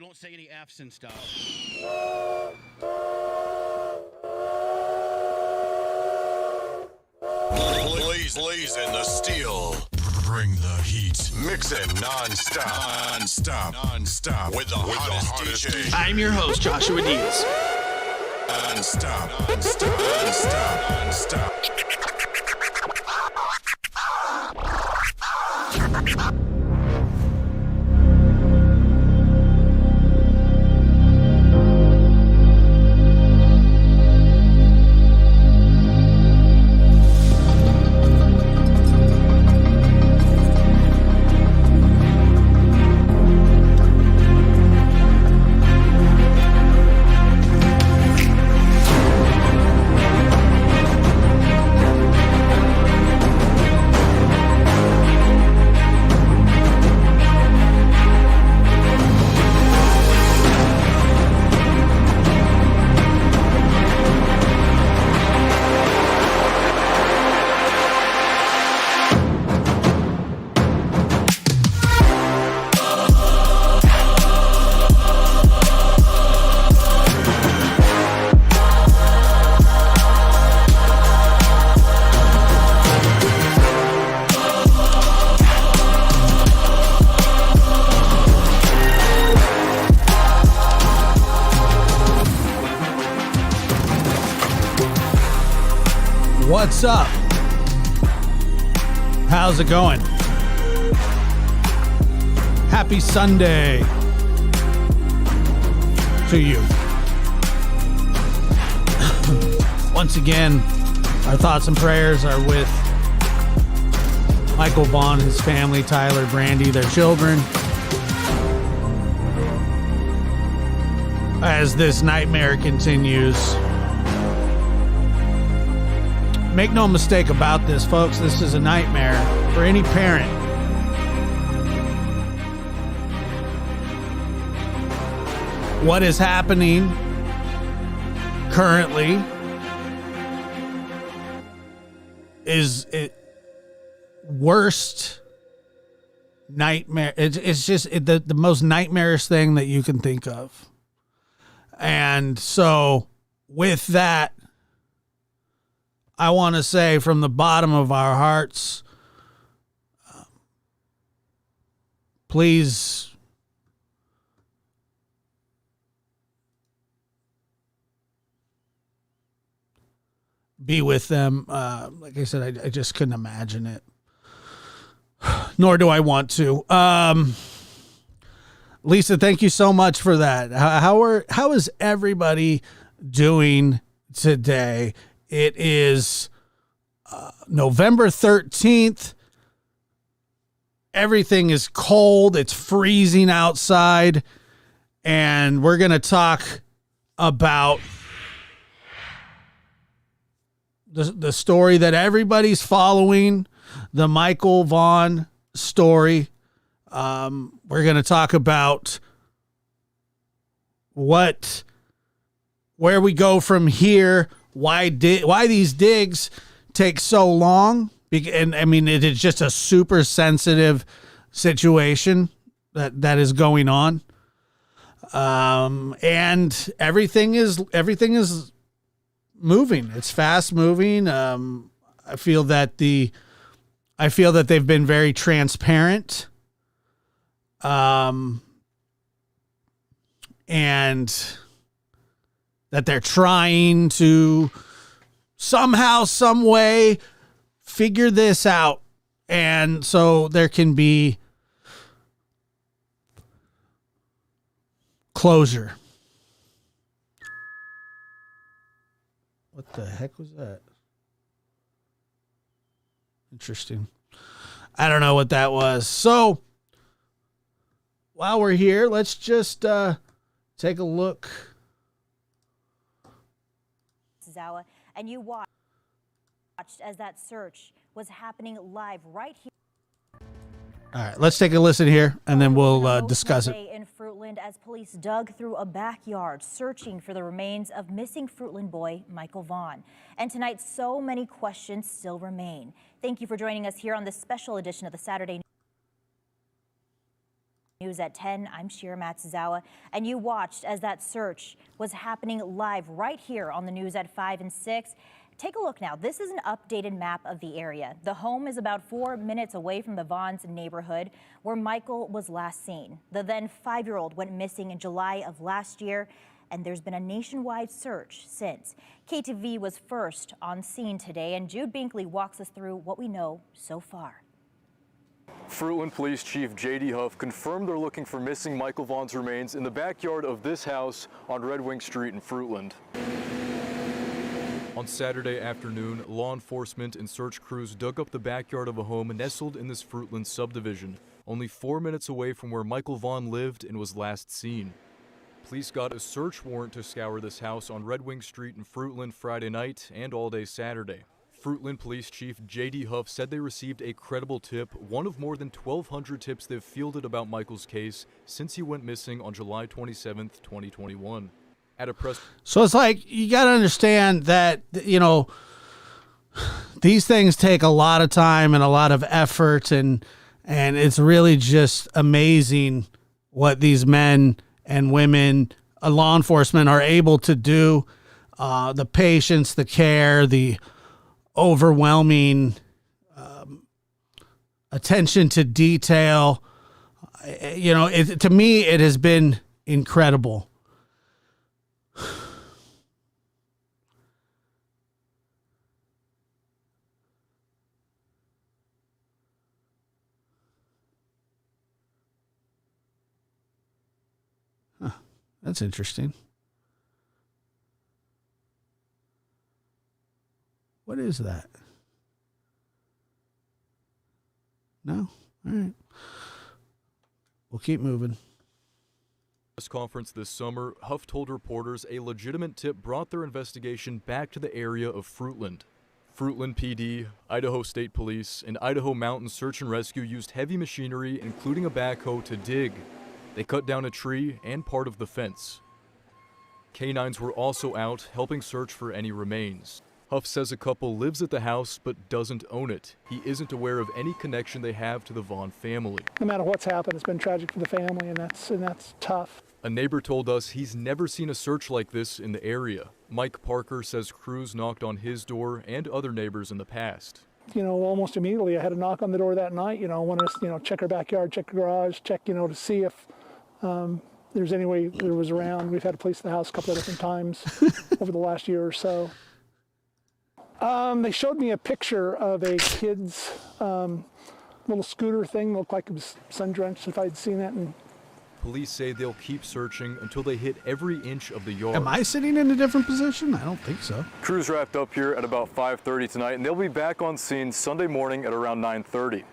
Don't say any F's and stuff. Blazing the steel. Bring the heat. Mix it non-stop with the hottest DJ. I'm your host, Joshua Diaz. Non-stop. What's up? How's it going? Happy Sunday to you. Once again, our thoughts and prayers are with Michael Vaughan, his family, Tyler, Brandy, their children, as this nightmare continues. Make no mistake about this, folks. This is a nightmare for any parent. What is happening currently is worst nightmare. It's just the most nightmarish thing that you can think of. And so with that, I want to say from the bottom of our hearts, please be with them. Like I said, I just couldn't imagine it. Nor do I want to. Lisa, thank you so much for that. How is everybody doing today? It is November 13th. Everything is cold. It's freezing outside. And we're going to talk about the story that everybody's following, the Michael Vaughan story. We're going to talk about where we go from here. Why these digs take so long? And I mean, it is just a super sensitive situation that is going on. And everything is moving. It's fast moving. I feel that they've been very transparent. And that they're trying to somehow, some way figure this out. And so there can be closure. What the heck was that? Interesting. I don't know what that was. So while we're here, let's just take a look. Zawa, and you watched as that search was happening live right here. All right, let's take a listen here, and then we'll discuss it. In Fruitland, as police dug through a backyard searching for the remains of missing Fruitland boy Michael Vaughan. And tonight, so many questions still remain. Thank you for joining us here on this special edition of the Saturday News at 10, I'm Shira Matsuzawa, and you watched as that search was happening live right here on the news at 5 and 6. Take a look now. This is an updated map of the area. The home is about 4 minutes away from the Vaughn's neighborhood where Michael was last seen. The then 5-year-old went missing in July of last year, and there's been a nationwide search since. KTV was first on scene today, and Jude Binkley walks us through what we know so far. Fruitland Police Chief J.D. Huff confirmed they're looking for missing Michael Vaughan's remains in the backyard of this house on Red Wing Street in Fruitland. On Saturday afternoon, law enforcement and search crews dug up the backyard of a home nestled in this Fruitland subdivision, only 4 minutes away from where Michael Vaughan lived and was last seen. Police got a search warrant to scour this house on Red Wing Street in Fruitland Friday night and all day Saturday. Fruitland Police Chief J.D. Huff said they received a credible tip, one of more than 1,200 tips they've fielded about Michael's case since he went missing on July 27, 2021. At a press... So it's like, you got to understand that, you know, these things take a lot of time and a lot of effort, and it's really just amazing what these men and women, law enforcement, are able to do. The patience, the care, the overwhelming attention to detail. You know, to me, it has been incredible. Huh, that's interesting. What is that? No? All right. We'll keep moving. Press conference this summer, Huff told reporters a legitimate tip brought their investigation back to the area of Fruitland. Fruitland PD, Idaho State Police, and Idaho Mountain Search and Rescue used heavy machinery, including a backhoe, to dig. They cut down a tree and part of the fence. Canines were also out, helping search for any remains. Huff says a couple lives at the house but doesn't own it. He isn't aware of any connection they have to the Vaughan family. No matter what's happened, it's been tragic for the family, and that's tough. A neighbor told us he's never seen a search like this in the area. Mike Parker says crews knocked on his door and other neighbors in the past. You know, almost immediately I had a knock on the door that night, wanted us, check our backyard, check the garage, check, to see if there's any way there was around. We've had police at the house a couple of different times over the last year or so. They showed me a picture of a kid's little scooter thing. Looked like it was sun-drenched if I'd seen it. And police say they'll keep searching until they hit every inch of the yard. Am I sitting in a different position? I don't think so. Crews wrapped up here at about 5:30 tonight, and they'll be back on scene Sunday morning at around 9:30.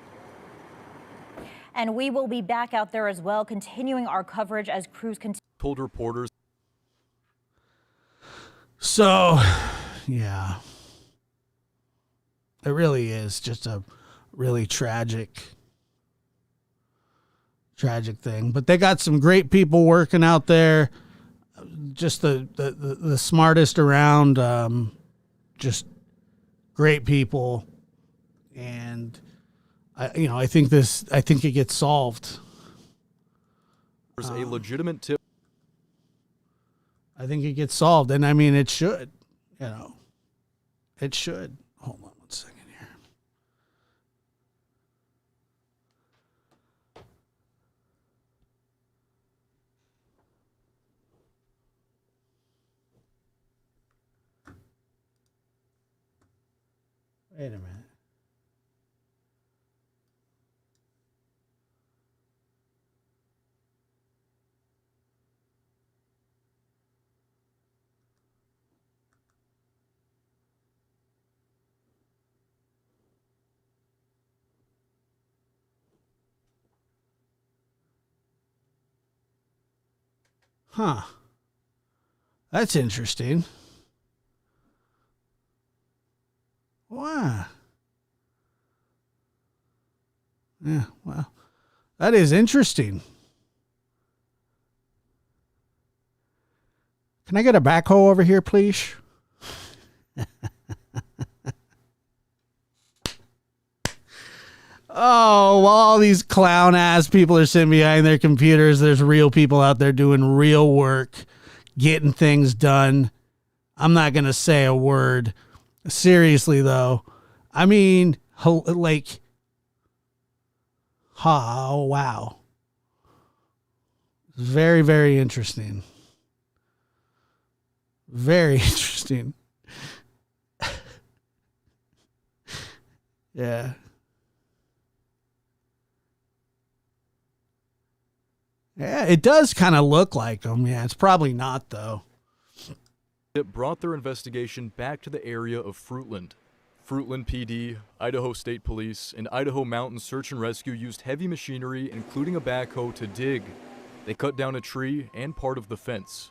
And we will be back out there as well, continuing our coverage as crews continue. Told reporters. So, yeah. It really is just a really tragic thing. But they got some great people working out there. Just the smartest around. Just great people. And I think it gets solved. There's a legitimate tip. I think it gets solved, and I mean it should. It should. Hold on one second here. Wait a minute. Huh. That's interesting. Wow. Yeah, well, that is interesting. Can I get a backhoe over here, please? Oh, while all these clown ass people are sitting behind their computers, there's real people out there doing real work, getting things done. I'm not going to say a word. Seriously, though. I mean, like, oh, wow. Very, very interesting. Very interesting. Yeah. Yeah, it does kind of look like them. Yeah, it's probably not, though. It brought their investigation back to the area of Fruitland. Fruitland PD, Idaho State Police, and Idaho Mountain Search and Rescue used heavy machinery, including a backhoe, to dig. They cut down a tree and part of the fence.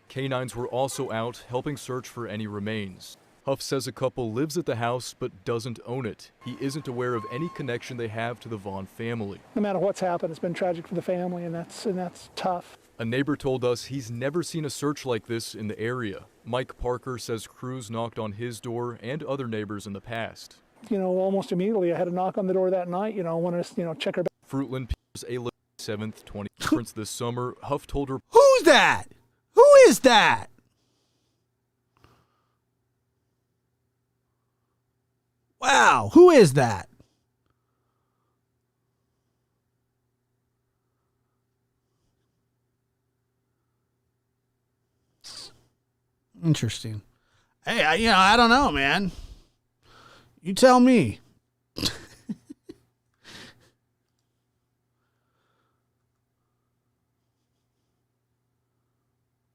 Canines were also out, helping search for any remains. Huff says a couple lives at the house but doesn't own it. He isn't aware of any connection they have to the Vaughan family. No matter what's happened, it's been tragic for the family, and that's tough. A neighbor told us he's never seen a search like this in the area. Mike Parker says crews knocked on his door and other neighbors in the past. Almost immediately I had a knock on the door that night, wanted to, check her back. Fruitland Piers a 7th 20 conference this summer. Huff told her, Who's that? Who is that? Wow, who is that? Interesting. Hey, I don't know, man. You tell me.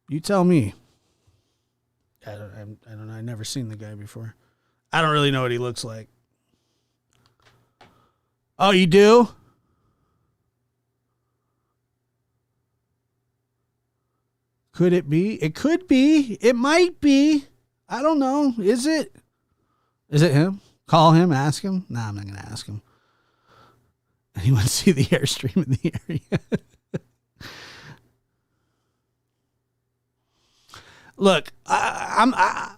You tell me. I don't know. I've never seen the guy before. I don't really know what he looks like. Oh, you do? Could it be? It could be. It might be. I don't know. Is it? Is it him? Call him, ask him? Nah, I'm not going to ask him. Anyone see the Airstream in the area? Look, I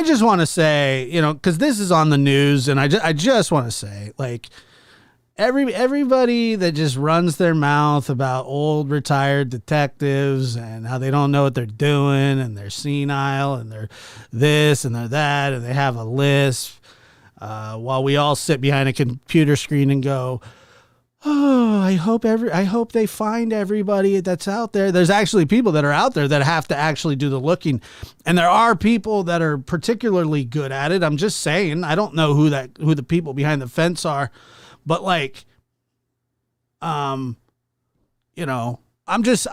just want to say, because this is on the news, and I just want to say, like, everybody that just runs their mouth about old retired detectives and how they don't know what they're doing and they're senile and they're this and they're that and they have a lisp, while we all sit behind a computer screen and go, oh, I hope they find everybody that's out there. There's actually people that are out there that have to actually do the looking. And there are people that are particularly good at it. I'm just saying, I don't know who the people behind the fence are, but like, I'm just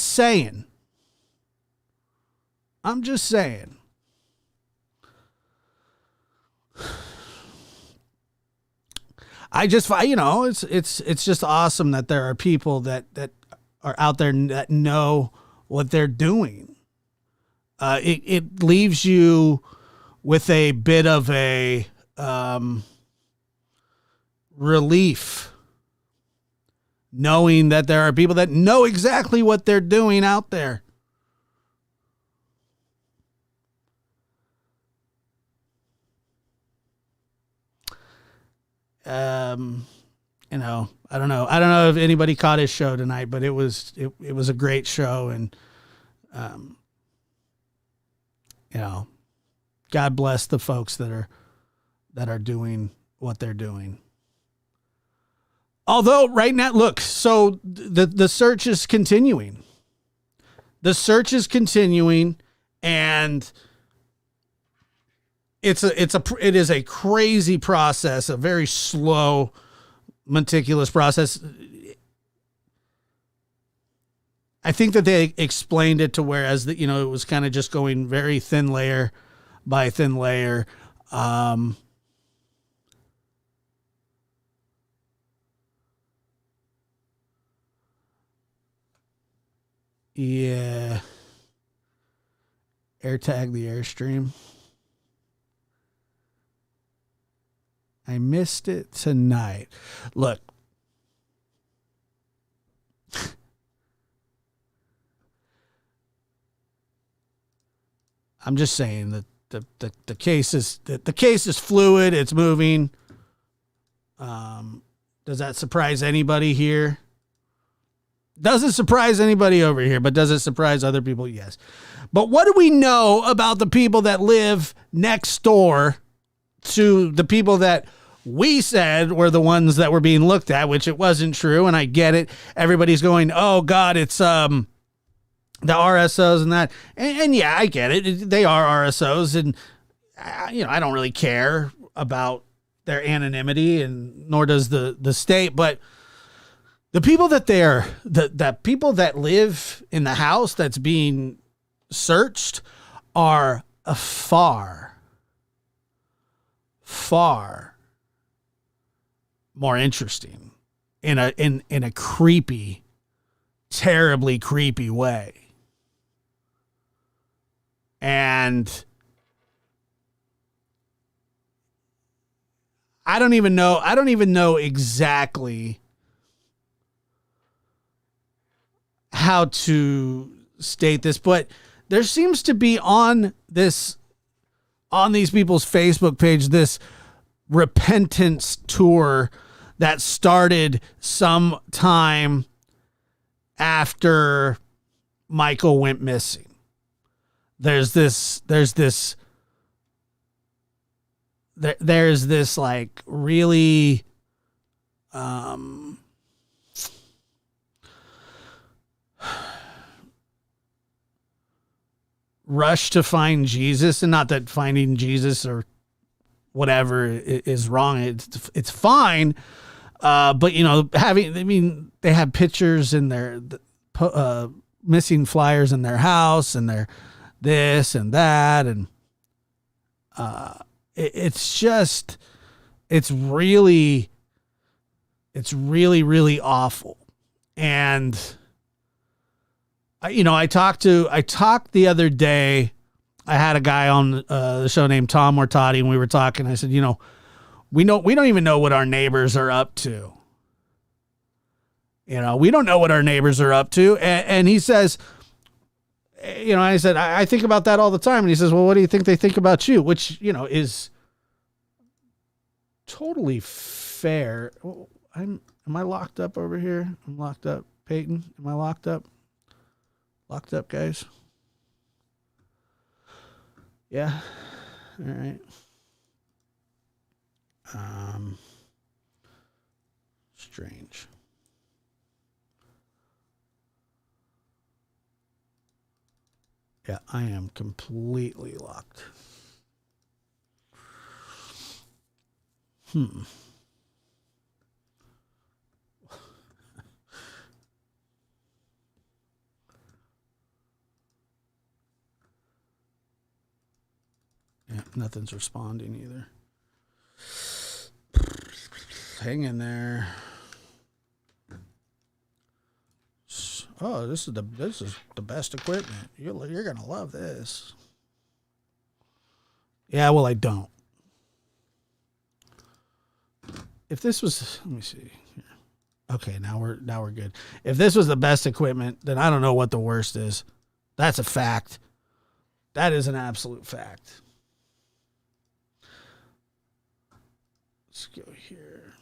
saying. I'm just saying. I just, it's just awesome that there are people that are out there that know what they're doing. It leaves you with a bit of a relief, knowing that there are people that know exactly what they're doing out there. I don't know. I don't know if anybody caught his show tonight, but it was a great show, and God bless the folks that are doing what they're doing. Although right now, look, so the search is continuing. The search is continuing, and it is a crazy process, a very slow, meticulous process. I think that they explained it to whereas it was kind of just going very thin layer by thin layer. Yeah. AirTag the Airstream. I missed it tonight. Look. I'm just saying that the case is fluid, it's moving. Does that surprise anybody here? Doesn't surprise anybody over here, but does it surprise other people? Yes. But what do we know about the people that live next door to the people that we said were the ones that were being looked at, which it wasn't true, and I get it. Everybody's going, oh, God, it's the RSOs and that. And yeah, I get it. They are RSOs, and, I don't really care about their anonymity, and nor does the state, but the people that the people that live in the house that's being searched are a far more interesting in a creepy, terribly creepy way. And I don't even know exactly how to state this, but there seems to be on these people's Facebook page this repentance tour that started some time after Michael went missing. There's this like really rush to find Jesus, and not that finding Jesus or whatever is wrong. It's fine. But they have pictures in their missing flyers in their house, and their this and that. And it's really, really awful. And I talked the other day. I had a guy on the show named Tom Mortati, and we were talking. I said, we don't even know what our neighbors are up to. We don't know what our neighbors are up to. And he says, I said, I think about that all the time. And he says, well, what do you think they think about you? Which, is totally fair. Am I locked up over here? I'm locked up. Peyton, am I locked up? Locked up, guys? Yeah. All right. Strange. Yeah, I am completely locked. Yeah, nothing's responding either. Hang in there. Oh, this is the best equipment. You're gonna love this. Yeah, well, I don't. If this was, let me see here. Okay, now we're good. If this was the best equipment, then I don't know what the worst is. That's a fact. That is an absolute fact. Let's go here.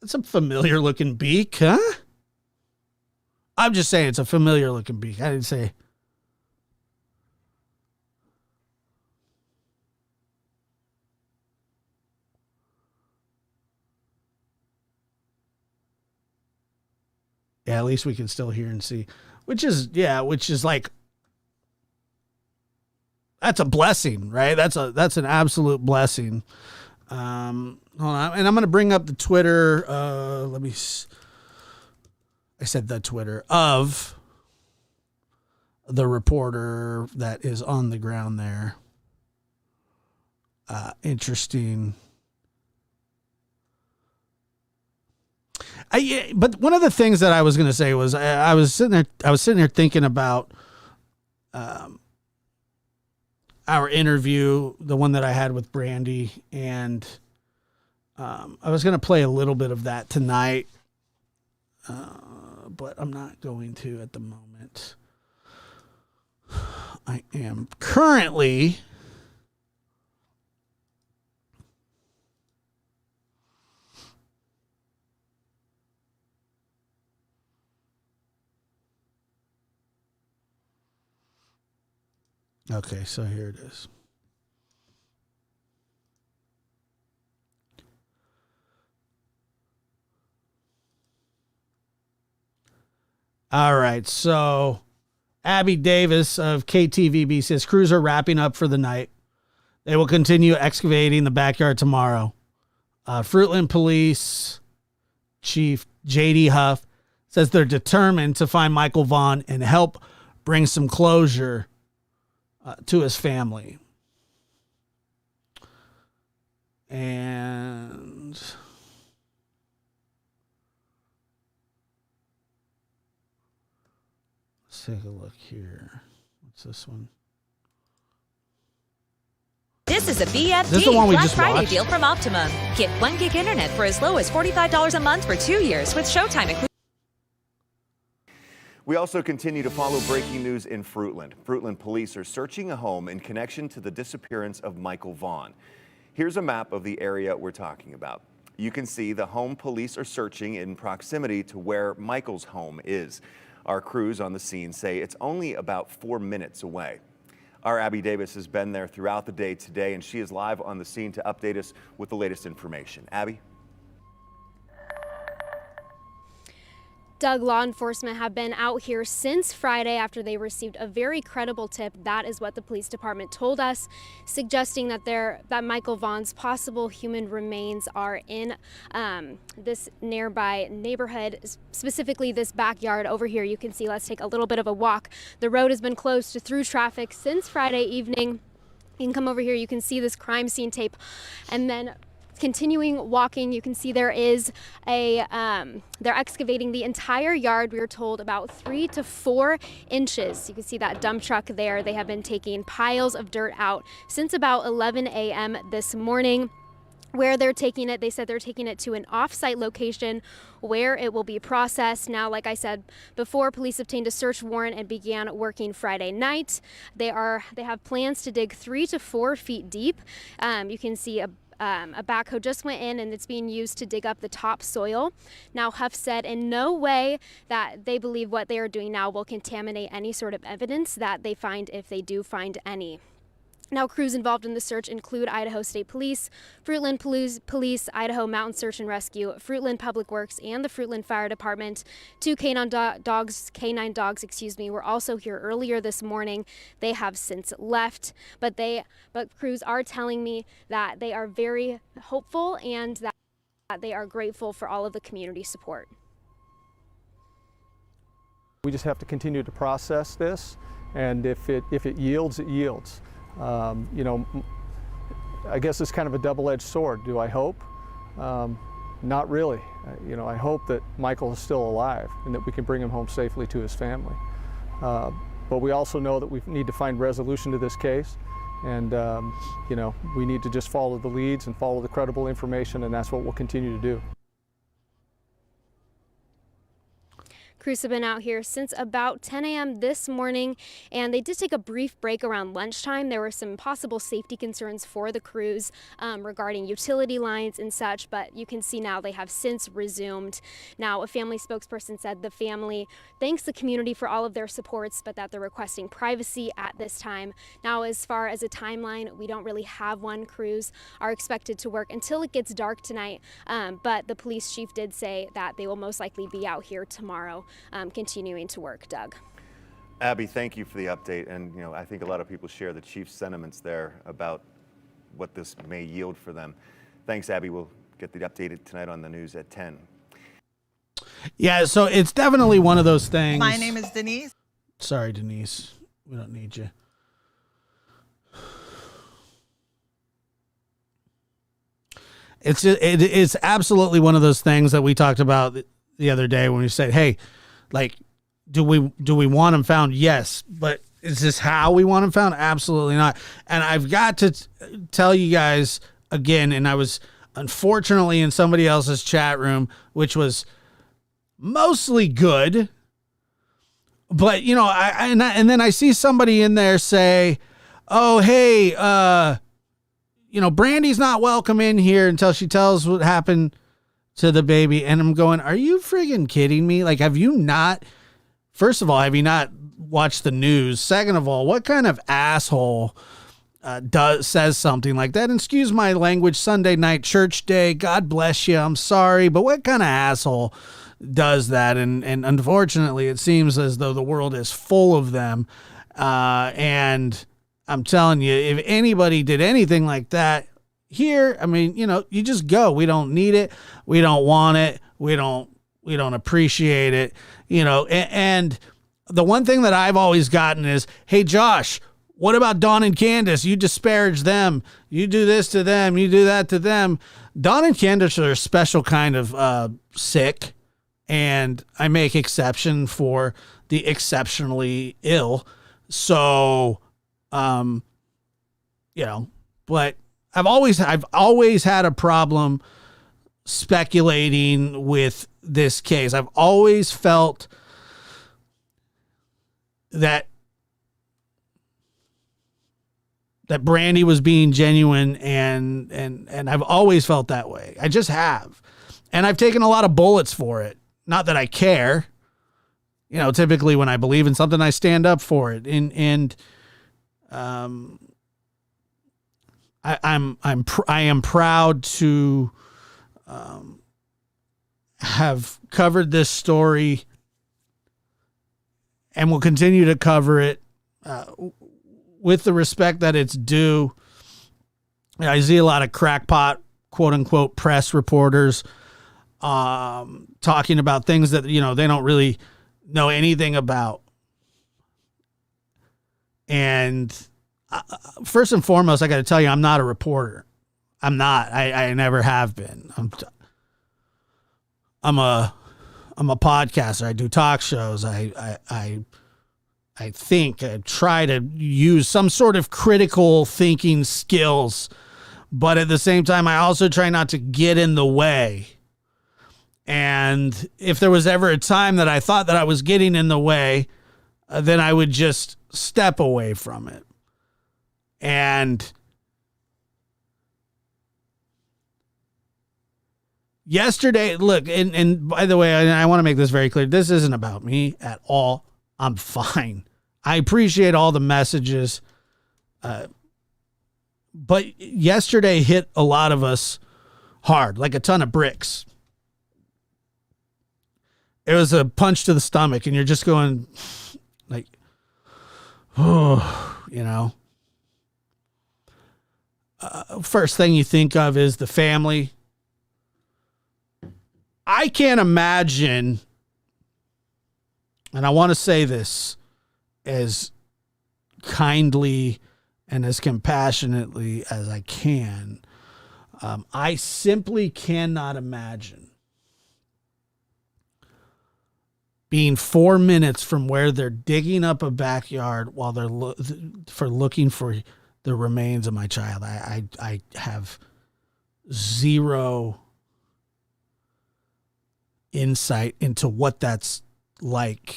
That's a familiar looking beak, huh? I'm just saying it's a familiar looking beak. I didn't say. Yeah, at least we can still hear and see. Which is like, that's a blessing, right? That's an absolute blessing. Hold on, and I'm going to bring up the Twitter. I said the Twitter of the reporter that is on the ground there. Interesting. But one of the things that I was going to say was I was sitting there thinking about our interview, the one that I had with Brandy, and I was going to play a little bit of that tonight, but I'm not going to at the moment. I am currently okay, so here it is. All right, so Abby Davis of KTVB says crews are wrapping up for the night. They will continue excavating the backyard tomorrow. Fruitland Police Chief J.D. Huff says they're determined to find Michael Vaughan and help bring some closure to his family. And let's take a look here. What's this one? This is a BFD This is the one we Black just Friday watched? deal from Optimum. Get 1 gig internet for as low as $45 a month for 2 years with Showtime included. We also continue to follow breaking news in Fruitland. Fruitland police are searching a home in connection to the disappearance of Michael Vaughan. Here's a map of the area we're talking about. You can see the home police are searching in proximity to where Michael's home is. Our crews on the scene say it's only about 4 minutes away. Our Abby Davis has been there throughout the day today, and she is live on the scene to update us with the latest information. Abby? Doug, law enforcement have been out here since Friday after they received a very credible tip. That is what the police department told us, suggesting that Michael Vaughan's possible human remains are in this nearby neighborhood, specifically this backyard over here. You can see, let's take a little bit of a walk. The road has been closed to through traffic since Friday evening. You can come over here, you can see this crime scene tape, and then continuing walking, you can see there is they're excavating the entire yard. We were told about 3 to 4 inches. You can see that dump truck there. They have been taking piles of dirt out since about 11 a.m. this morning. Where they're taking it, they said they're taking it to an off-site location where it will be processed. Now, like I said before, police obtained a search warrant and began working Friday night. They have plans to dig 3 to 4 feet deep. You can see a backhoe just went in and it's being used to dig up the topsoil. Now, Huff said in no way that they believe what they are doing now will contaminate any sort of evidence that they find, if they do find any. Now, crews involved in the search include Idaho State Police, Fruitland Police, Idaho Mountain Search and Rescue, Fruitland Public Works, and the Fruitland Fire Department. 2 canine dogs, were also here earlier this morning. They have since left, but crews are telling me that they are very hopeful and that they are grateful for all of the community support. We just have to continue to process this, and if it yields, it yields. You know, I guess it's kind of a double-edged sword. Do I hope? Not really. You know, I hope that Michael is still alive and that we can bring him home safely to his family. But we also know that we need to find resolution to this case, and you know, we need to just follow the leads and follow the credible information, and that's what we'll continue to do. Crews have been out here since about 10 a.m. this morning, and they did take a brief break around lunchtime. There were some possible safety concerns for the crews regarding utility lines and such, but you can see now they have since resumed. Now, a family spokesperson said the family thanks the community for all of their supports, but that they're requesting privacy at this time. Now, as far as a timeline, we don't really have one. Crews are expected to work until it gets dark tonight, but the police chief did say that they will most likely be out here tomorrow. Continuing to work. Doug. Abby, thank you for the update. And, you know, I think a lot of people share the chief's sentiments there about what this may yield for them. Thanks, Abby. We'll get the update tonight on the news at 10. Yeah, so it's definitely one of those things. My name is Denise. Sorry, Denise. We don't need you. It's absolutely one of those things that we talked about the other day when we said, hey, like, do we want them found? Yes. But is this how we want them found? Absolutely not. And I've got to tell you guys again, and I was unfortunately in somebody else's chat room, which was mostly good. But, and then I see somebody in there say, oh, hey, Brandy's not welcome in here until she tells what happened to the baby. And I'm going, are you friggin' kidding me? Like, first of all, have you not watched the news? Second of all, what kind of asshole says something like that? And excuse my language, Sunday night church day, God bless you, I'm sorry, but what kind of asshole does that? And unfortunately, it seems as though the world is full of them. And I'm telling you, if anybody did anything like that here, I mean, you just go. We don't need it. We don't want it. We don't appreciate it. And the one thing that I've always gotten is, hey, Josh, what about Dawn and Candace? You disparage them. You do this to them. You do that to them. Dawn and Candace are a special kind of sick, and I make exception for the exceptionally ill. So, but I've always had a problem speculating with this case. I've always felt that Brandy was being genuine, and I've always felt that way. I just have. And I've taken a lot of bullets for it. Not that I care. Typically when I believe in something, I stand up for it. I am proud to have covered this story, and will continue to cover it with the respect that it's due. I see a lot of crackpot, quote unquote, press reporters talking about things that they don't really know anything about. And first and foremost, I got to tell you, I'm not a reporter. I'm not. I never have been. I'm a podcaster. I do talk shows. I think I try to use some sort of critical thinking skills, but at the same time, I also try not to get in the way. And if there was ever a time that I thought that I was getting in the way, then I would just step away from it. And yesterday, look, and by the way, I want to make this very clear. This isn't about me at all. I'm fine. I appreciate all the messages. But yesterday hit a lot of us hard, like a ton of bricks. It was a punch to the stomach, and you're just going like, oh, first thing you think of is the family. I can't imagine, and I want to say this as kindly and as compassionately as I can. I simply cannot imagine being 4 minutes from where they're digging up a backyard while they're looking for the remains of my child. I have zero insight into what that's like.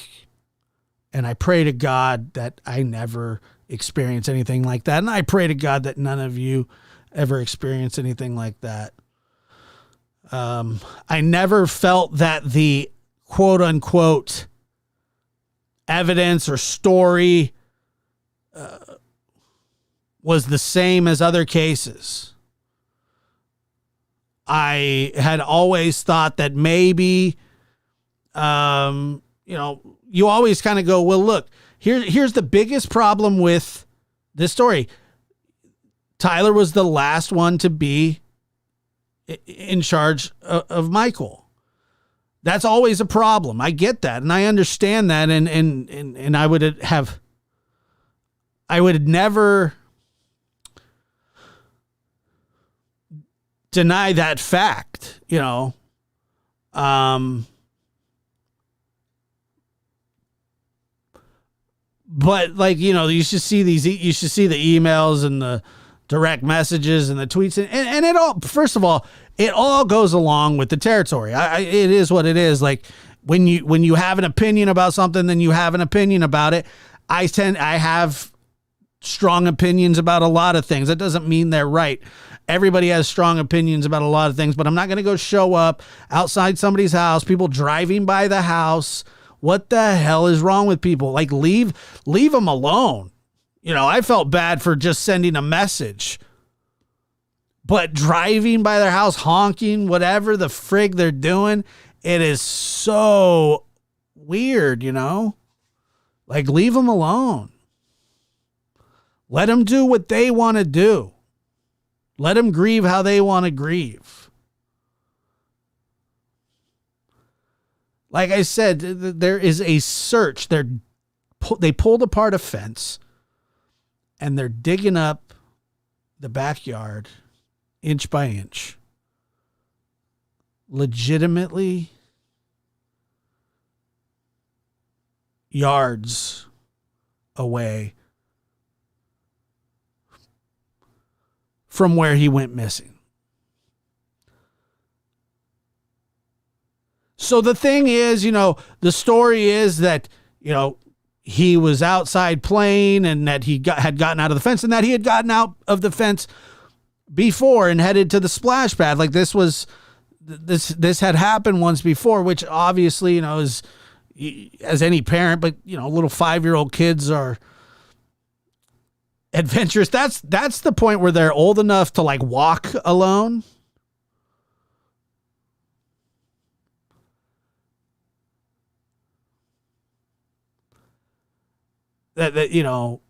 And I pray to God that I never experience anything like that. And I pray to God that none of you ever experience anything like that. I never felt that the quote unquote evidence or story was the same as other cases. I had always thought that maybe, you always kind of go, well, look, here's the biggest problem with this story. Tyler was the last one to be in charge of Michael. That's always a problem. I get that, and I understand that, and I would never deny that fact, but you should see the emails and the direct messages and the tweets and it all, first of all, it all goes along with the territory. It is what it is. Like, when you have an opinion about something, then you have an opinion about it. I have strong opinions about a lot of things. That doesn't mean they're right. Everybody has strong opinions about a lot of things, but I'm not going to go show up outside somebody's house, people driving by the house. What the hell is wrong with people? Like, leave them alone. You know, I felt bad for just sending a message. But driving by their house, honking, whatever the frig they're doing, it is so weird, you know? Like, leave them alone. Let them do what they want to do. Let them grieve how they want to grieve. Like I said, there is a search. They pulled apart a fence, and they're digging up the backyard inch by inch. Legitimately yards away from where he went missing. So the thing is, you know, the story is that, you know, he was outside playing and that he had gotten out of the fence and that he had gotten out of the fence before and headed to the splash pad. Like this had happened once before, which obviously, you know, is, as any parent, but, you know, little 5-year-old kids are adventurous. That's the point where they're old enough to like walk alone. That you know,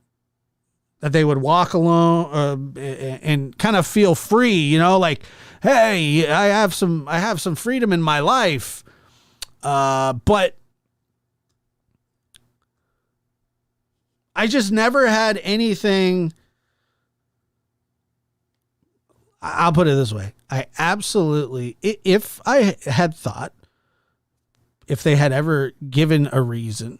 that they would walk alone and kind of feel free, you know, like, hey, I have some freedom in my life. But I just never had anything. I'll put it this way. I absolutely, if I had thought, if they had ever given a reason,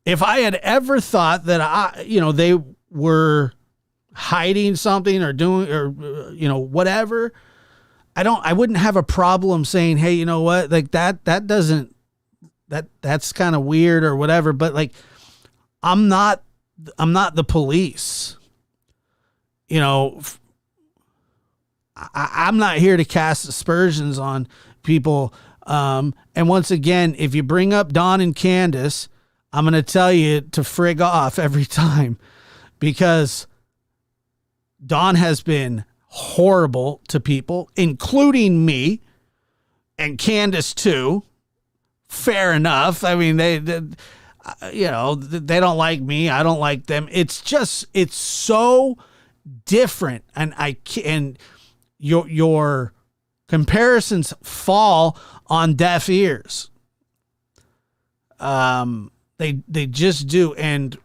if I had ever thought that they were hiding something or doing, or, you know, whatever, I wouldn't have a problem saying, hey, you know what, like that's kind of weird or whatever. But like, I'm not the police, you know. I'm not here to cast aspersions on people. And once again, if you bring up Don and Candace, I'm going to tell you to frig off every time, because Don has been horrible to people, including me, and Candace too. Fair enough. I mean, they don't like me. I don't like them. It's so different. And your comparisons fall on deaf ears. They just do. And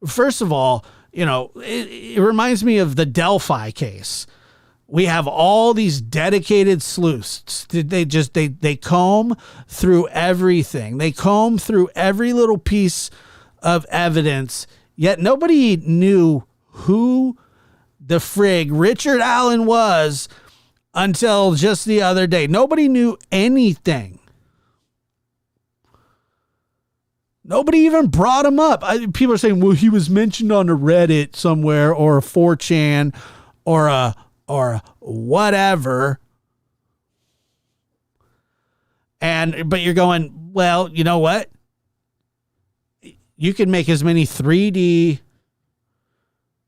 first of all, you know, it reminds me of the Delphi case. We have all these dedicated sleuths. They comb through everything. They comb through every little piece of evidence, yet nobody knew who the frig Richard Allen was until just the other day. Nobody knew anything. Nobody even brought him up. People are saying, well, he was mentioned on a Reddit somewhere or a 4chan or whatever. But you're going, well, you know what? You can make as many 3D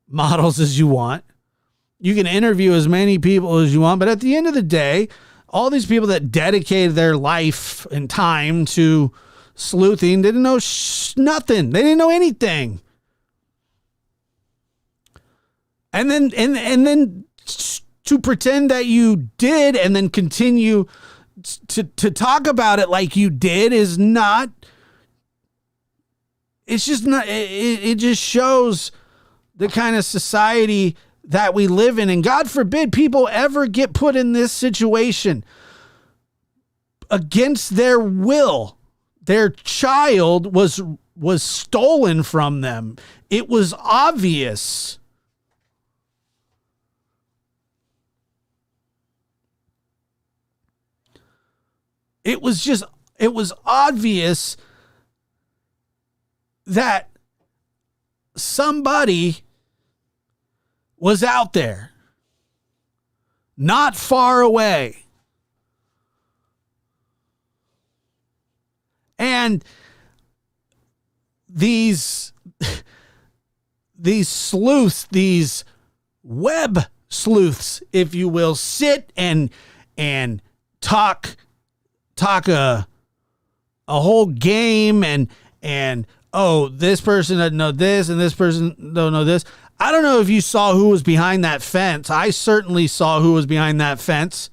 models as you want. You can interview as many people as you want. But at the end of the day, all these people that dedicated their life and time to sleuthing didn't know nothing. They didn't know anything. And then to pretend that you did and then continue to talk about it like you did is not, it's just not, it just shows the kind of society that we live in. And God forbid people ever get put in this situation against their will. Their child was stolen from them. It was obvious. it was obvious that somebody was out there, not far away. And these sleuths, these web sleuths, if you will, sit and talk a whole game and oh, this person doesn't know this and this person don't know this. I don't know if you saw who was behind that fence. I certainly saw who was behind that fence.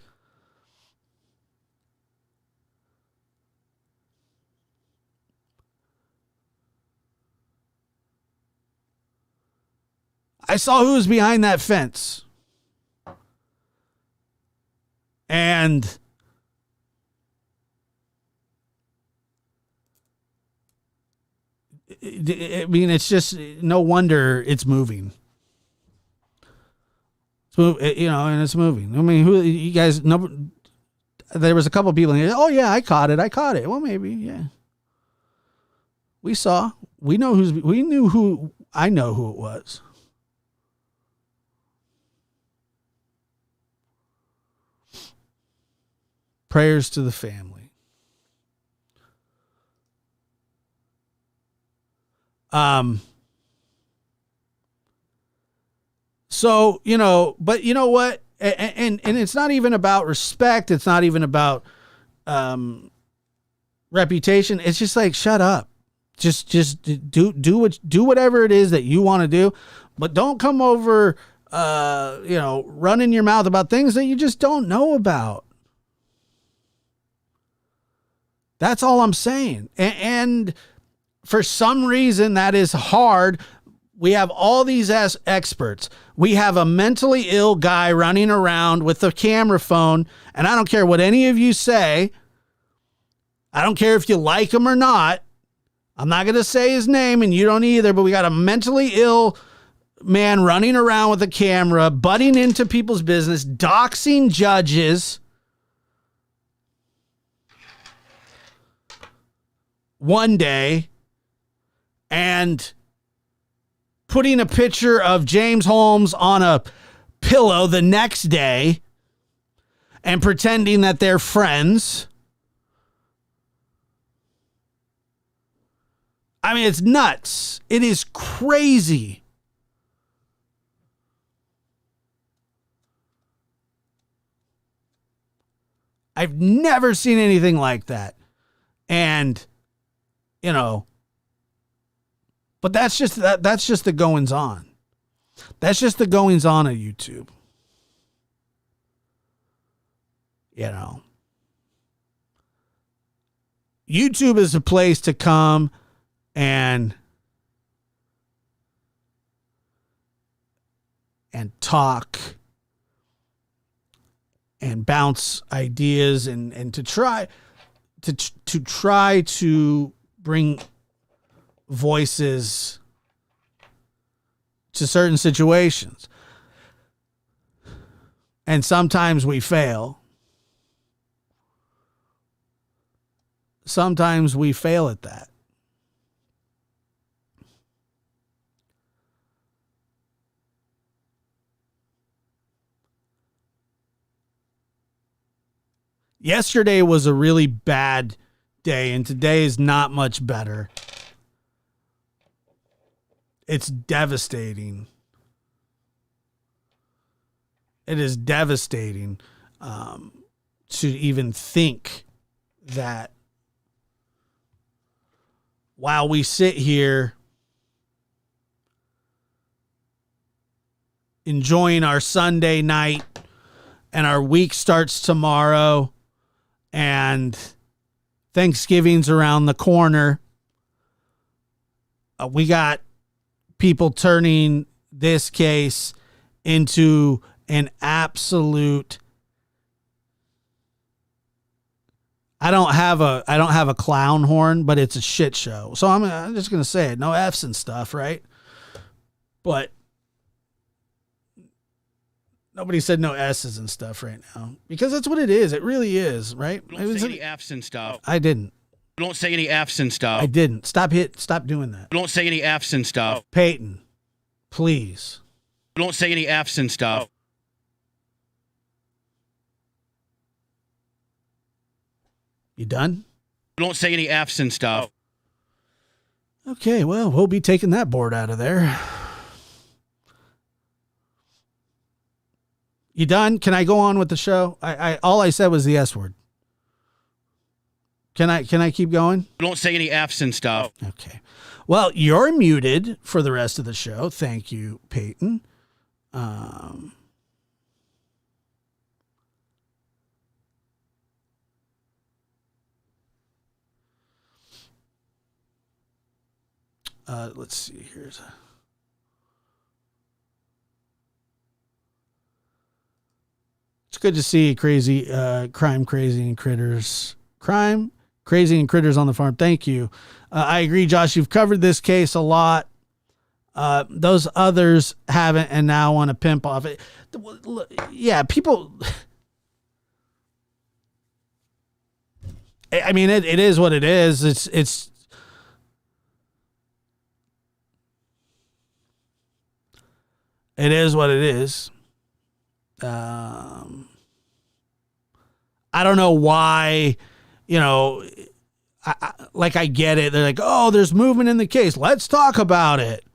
I saw who was behind that fence. And I mean, it's just no wonder it's moving. And it's moving. I mean, who you guys know? There was a couple of people. Oh yeah, I caught it. Well, maybe yeah. We saw. We knew who. I know who it was. Prayers to the family. So, but you know what? And it's not even about respect. It's not even about, reputation. It's just like, shut up. Just do whatever it is that you want to do, but don't come over, running your mouth about things that you just don't know about. That's all I'm saying. And for some reason, that is hard. We have all these experts. We have a mentally ill guy running around with a camera phone, and I don't care what any of you say. I don't care if you like him or not. I'm not going to say his name, and you don't either, but we got a mentally ill man running around with a camera, butting into people's business, doxing judges. One day, and putting a picture of James Holmes on a pillow the next day and pretending that they're friends. I mean, it's nuts. It is crazy. I've never seen anything like that. And but that's just the goings on. That's just the goings on of YouTube. YouTube is a place to come and talk and bounce ideas and to try to bring voices to certain situations. And sometimes we fail. Sometimes we fail at that. Yesterday was a really bad day, and today is not much better. It's devastating. It is devastating to even think that while we sit here enjoying our Sunday night and our week starts tomorrow and Thanksgiving's around the corner, we got people turning this case into an absolute, I don't have a clown horn, but it's a shit show. So I'm just going to say it. No F's and stuff, right? But Nobody said no S's and stuff right now because that's what it is. It really is, right? Don't say any F's and stuff. I didn't. Don't say any F's and stuff. I didn't. Stop doing that. Don't say any F's and stuff. Peyton, please. Don't say any F's and stuff. You done? Don't say any F's and stuff. Okay, well, we'll be taking that board out of there. You done? Can I go on with the show? I all I said was the S word. Can I keep going? Don't say any F's and stuff. Okay. Well, you're muted for the rest of the show. Thank you, Peyton. Let's see. It's good to see crazy, crime, crazy, and critters. Crime, crazy, and critters on the farm. Thank you. I agree, Josh. You've covered this case a lot. Those others haven't, and now want to pimp off it. Yeah, people. I mean, it is what it is. It's. It is what it is. I don't know why, I get it. They're like, oh, there's movement in the case. Let's talk about it.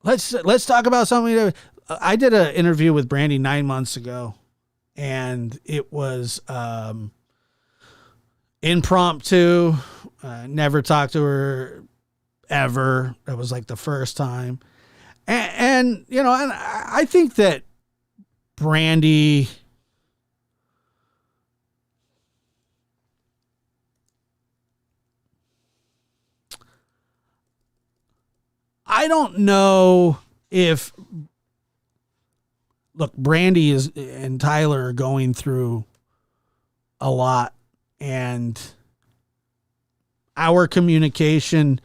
Let's talk about something. I did an interview with Brandy 9 months ago, and it was impromptu. Never talked to her ever. That was like the first time. And I think that Brandy I don't know if Brandy and Tyler are going through a lot, and our communication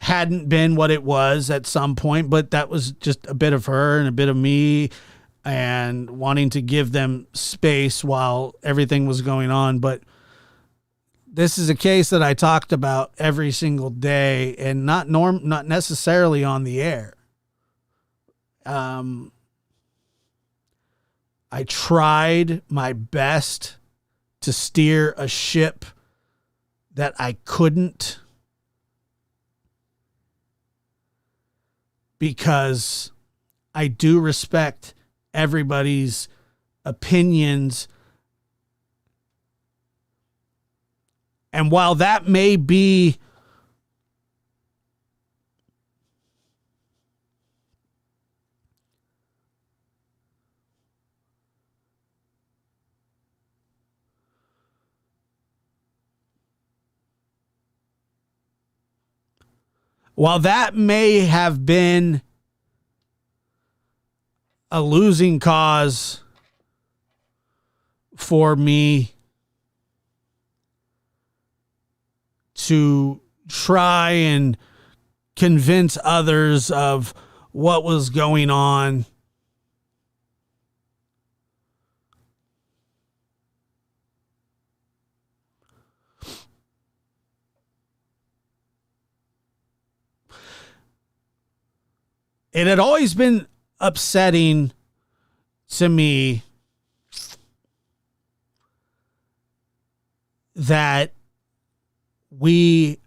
hadn't been what it was at some point, but that was just a bit of her and a bit of me and wanting to give them space while everything was going on. But this is a case that I talked about every single day, and not necessarily on the air. I tried my best to steer a ship that I couldn't, because I do respect everybody's opinions. And while that may be have been a losing cause for me to try and convince others of what was going on, it had always been upsetting to me that we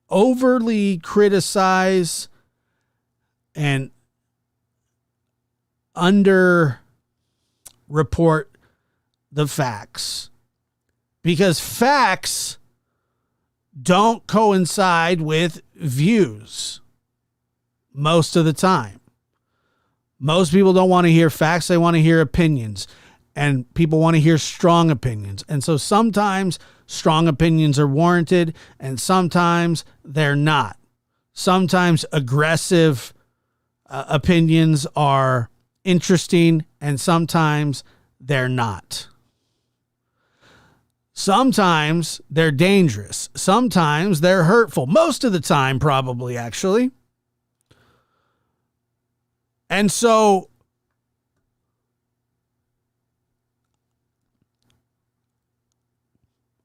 overly criticize and under report the facts, because facts don't coincide with views most of the time. Most people don't want to hear facts. They want to hear opinions, and people want to hear strong opinions. And so sometimes strong opinions are warranted, and sometimes they're not. Sometimes aggressive opinions are interesting, and sometimes they're not. Sometimes they're dangerous. Sometimes they're hurtful. Most of the time, probably, actually. And so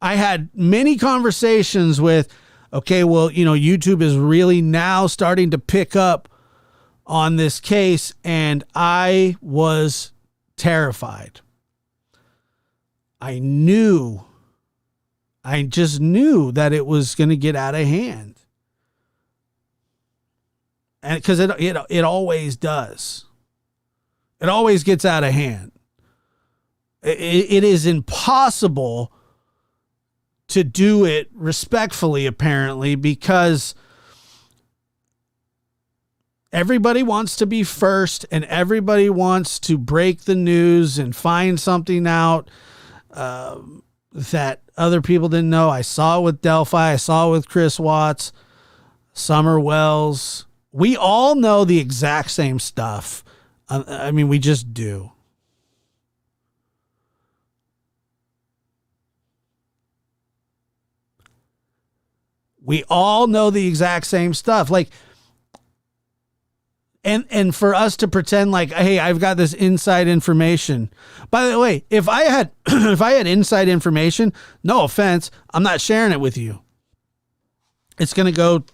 I had many conversations with, okay, well, YouTube is really now starting to pick up on this case, and I was terrified. I just knew that it was going to get out of hand. And because it always does. It always gets out of hand. It is impossible to do it respectfully, apparently, because everybody wants to be first and everybody wants to break the news and find something out that other people didn't know. I saw it with Delphi. I saw it with Chris Watts, Summer Wells. We all know the exact same stuff. I mean, we just do. We all know the exact same stuff. Like, and for us to pretend like, hey, I've got this inside information. By the way, if I had inside information, no offense, I'm not sharing it with you. It's going to go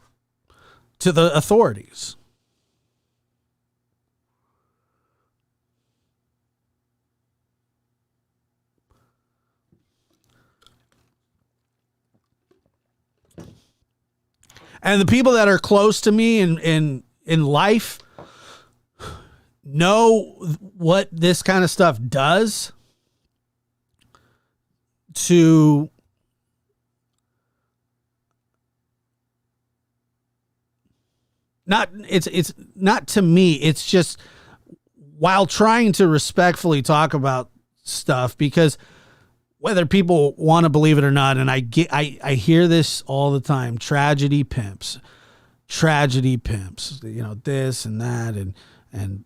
to the authorities. And the people that are close to me in life know what this kind of stuff does to it's not to me. It's just while trying to respectfully talk about stuff, because whether people want to believe it or not, and I hear this all the time, tragedy pimps, this and that, and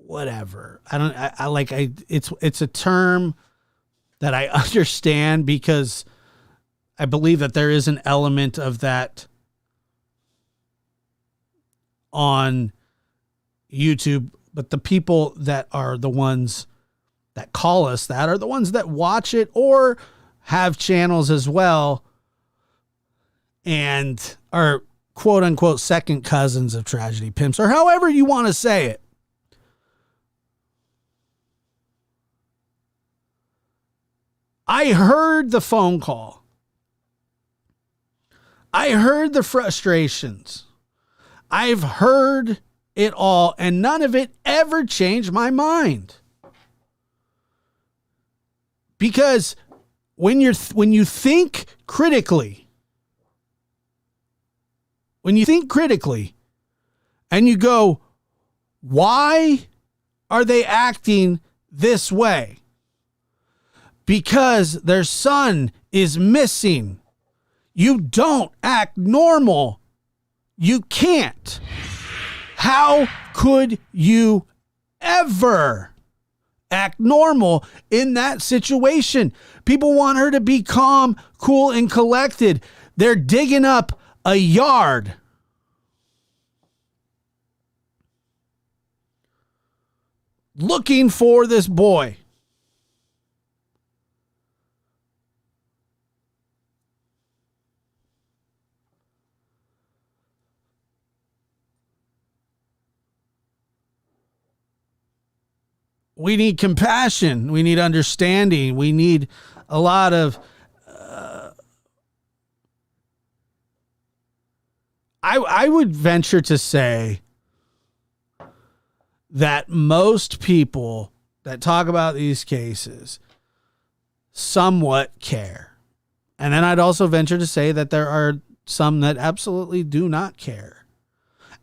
whatever. It's a term that I understand because I believe that there is an element of that on YouTube, but the people that are the ones that call us that are the ones that watch it or have channels as well and are quote unquote second cousins of tragedy pimps, or however you want to say it. I heard the phone call. I heard the frustrations. I've heard it all, and none of it ever changed my mind. Because when you think critically, and you go, why are they acting this way? Because their son is missing. You don't act normal. You can't. How could you ever act normal in that situation? People want her to be calm, cool, and collected. They're digging up a yard. Looking for this boy. We need compassion. We need understanding. We need a lot of... I would venture to say that most people that talk about these cases somewhat care. And then I'd also venture to say that there are some that absolutely do not care.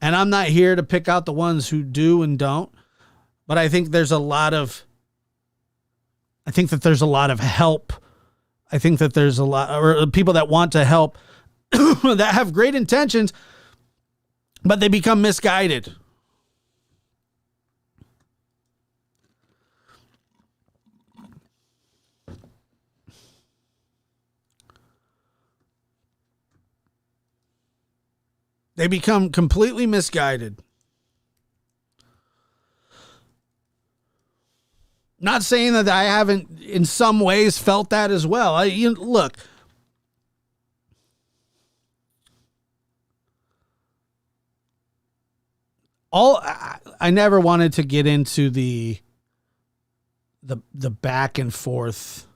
And I'm not here to pick out the ones who do and don't. But I think there's a lot of help. I think that there's a lot, or people that want to help that have great intentions, but they become misguided. They become completely misguided. Not saying that I haven't in some ways felt that as well. Look, I never wanted to get into the back and forth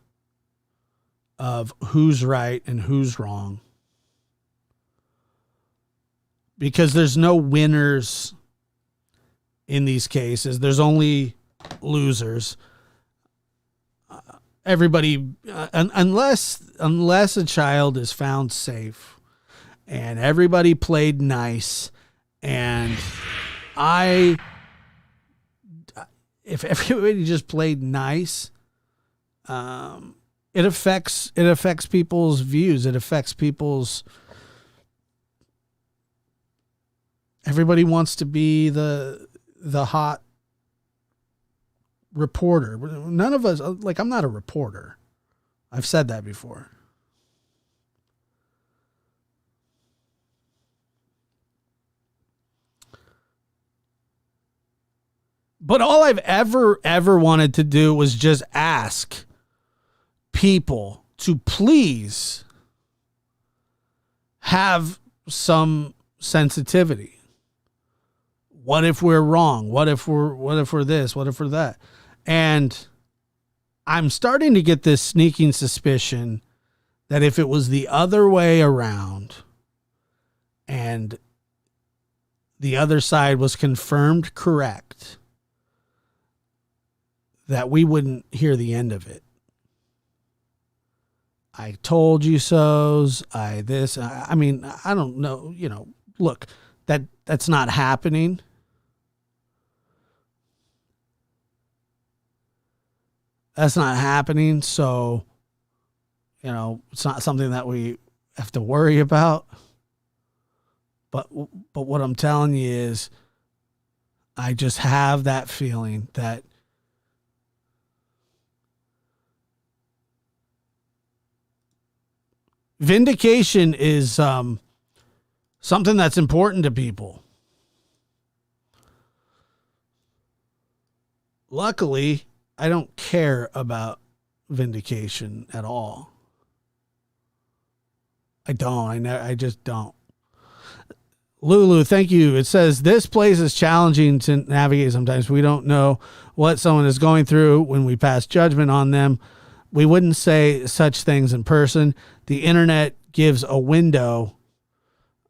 of who's right and who's wrong, because there's no winners in these cases. There's only losers. Everybody, unless a child is found safe and everybody played nice, and if everybody just played nice, it affects people's views. It affects people's. Everybody wants to be the hot reporter. None of us, I'm not a reporter. I've said that before. But all I've ever wanted to do was just ask people to please have some sensitivity. What if we're wrong? What if we're this? What if we're that? And I'm starting to get this sneaking suspicion that if it was the other way around and the other side was confirmed correct, that we wouldn't hear the end of it. I told you so's, I don't know, look, that's not happening. That's not happening, so, it's not something that we have to worry about. But what I'm telling you is, I just have that feeling that vindication is something that's important to people. Luckily, I don't care about vindication at all. I don't. I just don't. Lulu, thank you. It says, this place is challenging to navigate sometimes. We don't know what someone is going through when we pass judgment on them. We wouldn't say such things in person. The internet gives a window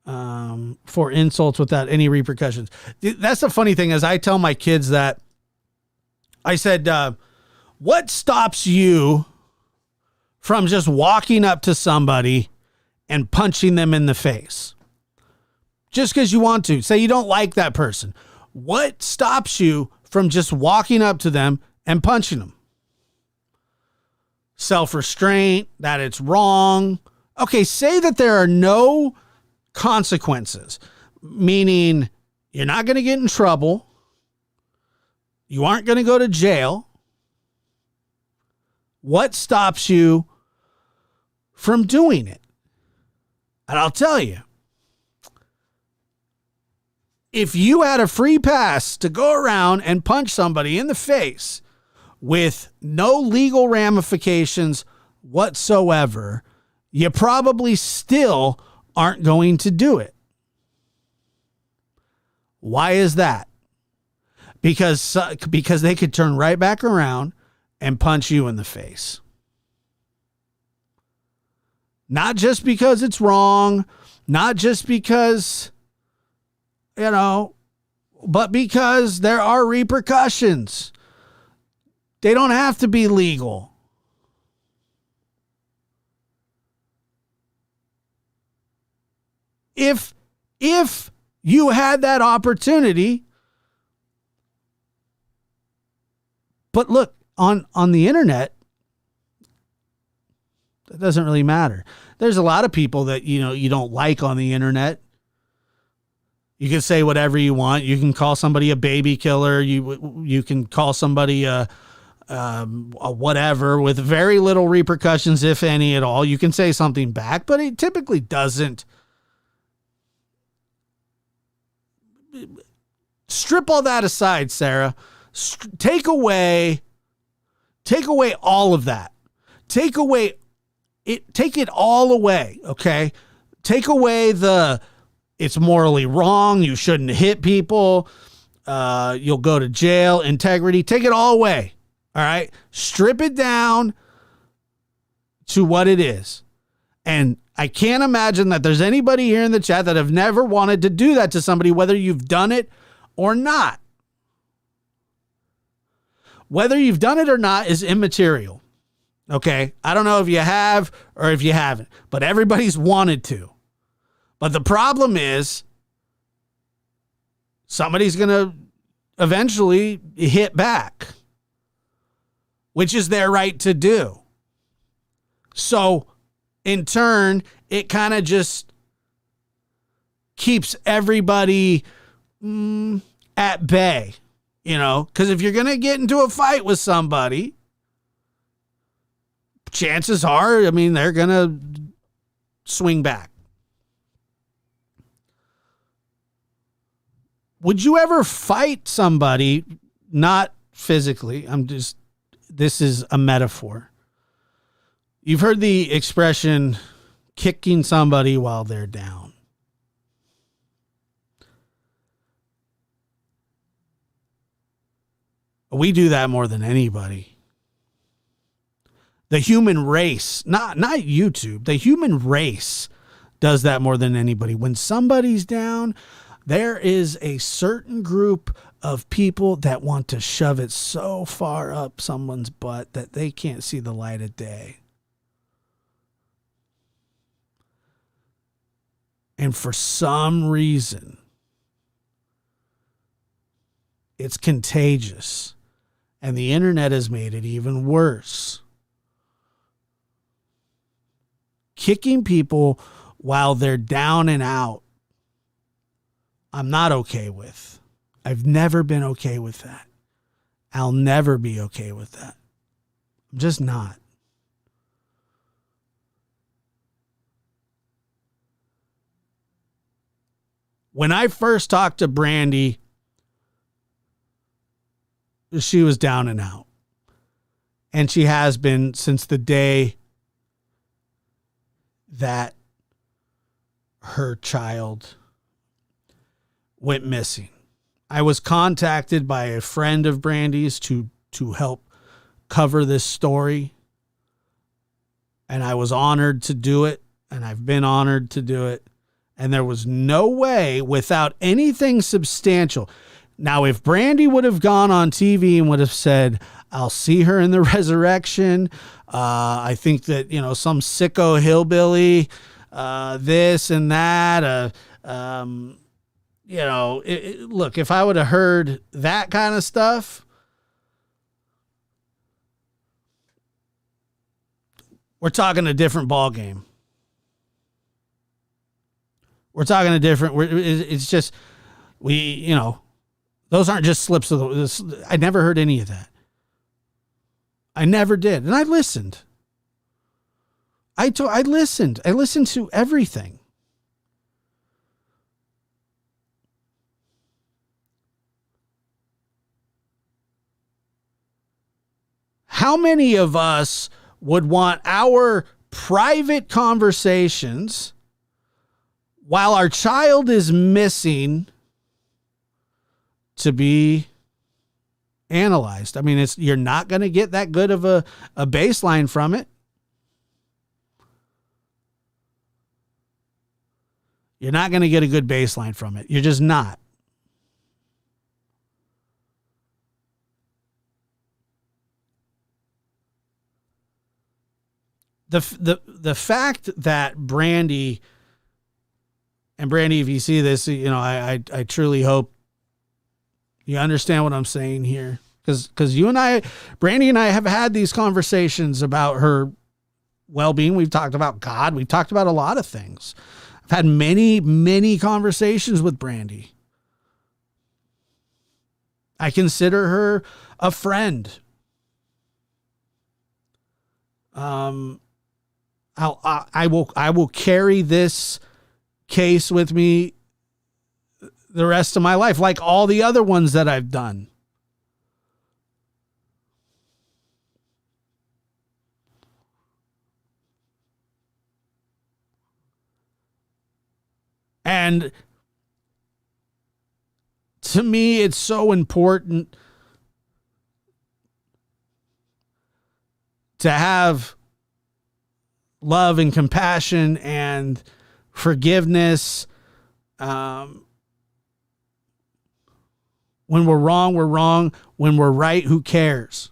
for insults without any repercussions. That's the funny thing is I tell my kids that. I said, what stops you from just walking up to somebody and punching them in the face? Just because you want to. Say you don't like that person. What stops you from just walking up to them and punching them? Self-restraint, that it's wrong. Okay, say that there are no consequences, meaning you're not going to get in trouble. You aren't going to go to jail. What stops you from doing it? And I'll tell you, if you had a free pass to go around and punch somebody in the face with no legal ramifications whatsoever, you probably still aren't going to do it. Why is that? Because they could turn right back around and punch you in the face. Not just because it's wrong, not just because, but because there are repercussions. They don't have to be legal. If you had that opportunity. But look, on the internet, that doesn't really matter. There's a lot of people that, you don't like on the internet. You can say whatever you want. You can call somebody a baby killer. You can call somebody a whatever with very little repercussions, if any at all. You can say something back, but it typically doesn't. Strip all that aside, Sarah. Take away Take away all of that. Take it all away, okay? Take away it's morally wrong, you shouldn't hit people, you'll go to jail, integrity. Take it all away, all right? Strip it down to what it is. And I can't imagine that there's anybody here in the chat that have never wanted to do that to somebody, whether you've done it or not. Whether you've done it or not is immaterial. Okay? I don't know if you have or if you haven't, but everybody's wanted to. But the problem is somebody's going to eventually hit back, which is their right to do. So, in turn, it kind of just keeps everybody at bay, you know, because if you're going to get into a fight with somebody, chances are, I mean, they're going to swing back. Would you ever fight somebody, not physically? This is a metaphor. You've heard the expression kicking somebody while they're down. We do that more than anybody. The human race, not YouTube, the human race does that more than anybody. When somebody's down, there is a certain group of people that want to shove it so far up someone's butt that they can't see the light of day. And for some reason, it's contagious. And the internet has made it even worse. Kicking people while they're down and out, I'm not okay with. I've never been okay with that. I'll never be okay with that. I'm just not. When I first talked to Brandy, she was down and out. And she has been since the day that her child went missing. I was contacted by a friend of Brandy's to help cover this story. And I was honored to do it. And I've been honored to do it. And there was no way without anything substantial. Now, if Brandy would have gone on TV and would have said, I'll see her in the resurrection. I think that, you know, some sicko hillbilly, this and that, you know, look, if I would have heard that kind of stuff, we're talking a different ball game. We're talking a different, it's just, you know, those aren't just slips of the, I never heard any of that. I never did. And I listened. I listened. I listened to everything. How many of us would want our private conversations while our child is missing to be analyzed? I mean, you're not going to get that good of a baseline from it. You're not going to get a good baseline from it. You're just not. The fact that Brandy, and Brandy, if you see this, you know, I truly hope you understand what I'm saying here. Because you and I, Brandy and I have had these conversations about her well-being. We've talked about God. We've talked about a lot of things. I've had many, many conversations with Brandy. I consider her a friend. I will carry this case with me the rest of my life, like all the other ones that I've done. And to me, it's so important to have love and compassion and forgiveness. When we're wrong, we're wrong. When we're right, who cares?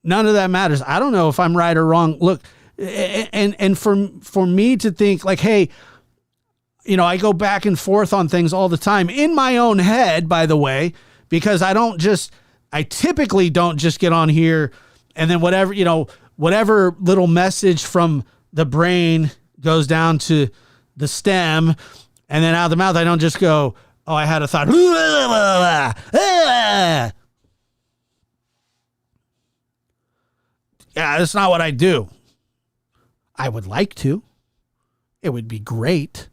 None of that matters. I don't know if I'm right or wrong. Look, and for me to think like, hey, you know, I go back and forth on things all the time in my own head, by the way, because I typically don't just get on here and then whatever little message from the brain goes down to the stem and then out of the mouth. I don't just go, oh, I had a thought. Yeah, that's not what I do. I would like to. It would be great.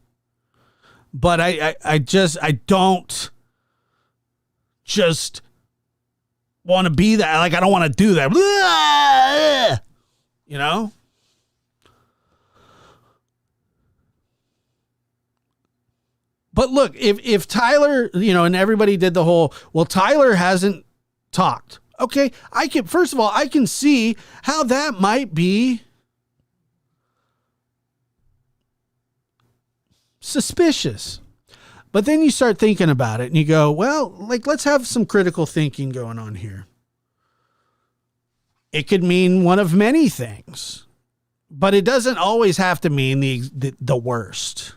But I don't just want to be that. Like, I don't want to do that. You know? But look, if Tyler, you know, and everybody did the whole, well, Tyler hasn't talked. Okay, first of all, I can see how that might be suspicious. But then you start thinking about it and you go, well, like, let's have some critical thinking going on here. It could mean one of many things, but it doesn't always have to mean the worst.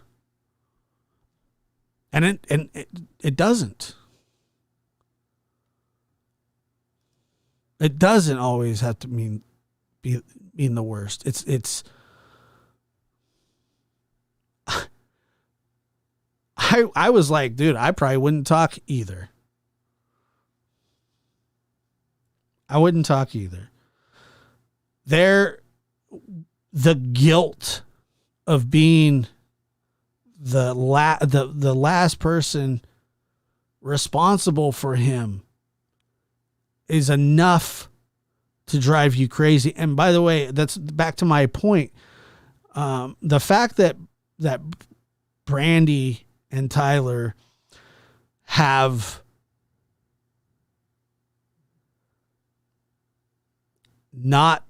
And it doesn't. It doesn't always have to mean the worst. It's I was like, dude, I probably wouldn't talk either. I wouldn't talk either. The guilt of being the last person responsible for him is enough to drive you crazy. And by the way, that's back to my point. The fact that Brandy and Tyler have not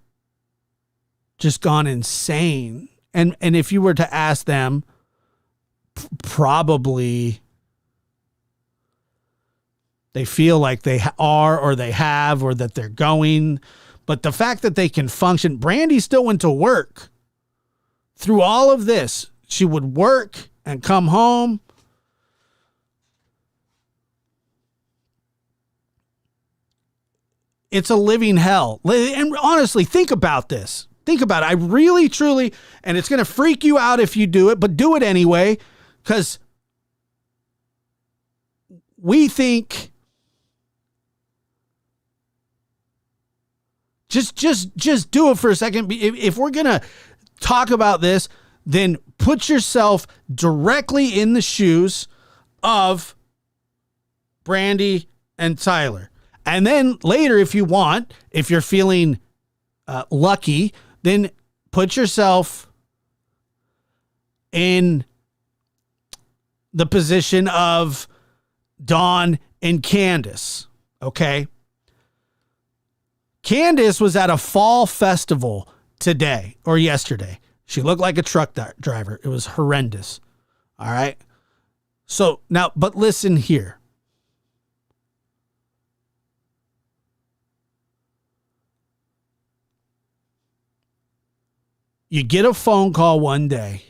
just gone insane. And if you were to ask them, probably they feel like they are, or they have, or that they're going. But the fact that they can function, Brandy still went to work through all of this. She would work and come home. It's a living hell. And honestly, think about this. Think about it. I really, truly, and it's going to freak you out if you do it, but do it anyway, because we think just do it for a second. If we're going to talk about this, then put yourself directly in the shoes of Brandy and Tyler. And then later, if you want, if you're feeling lucky, then put yourself in the position of Dawn and Candace, okay? Candace was at a fall festival today or yesterday. She looked like a truck driver. It was horrendous, all right? So now, but listen here. You get a phone call one day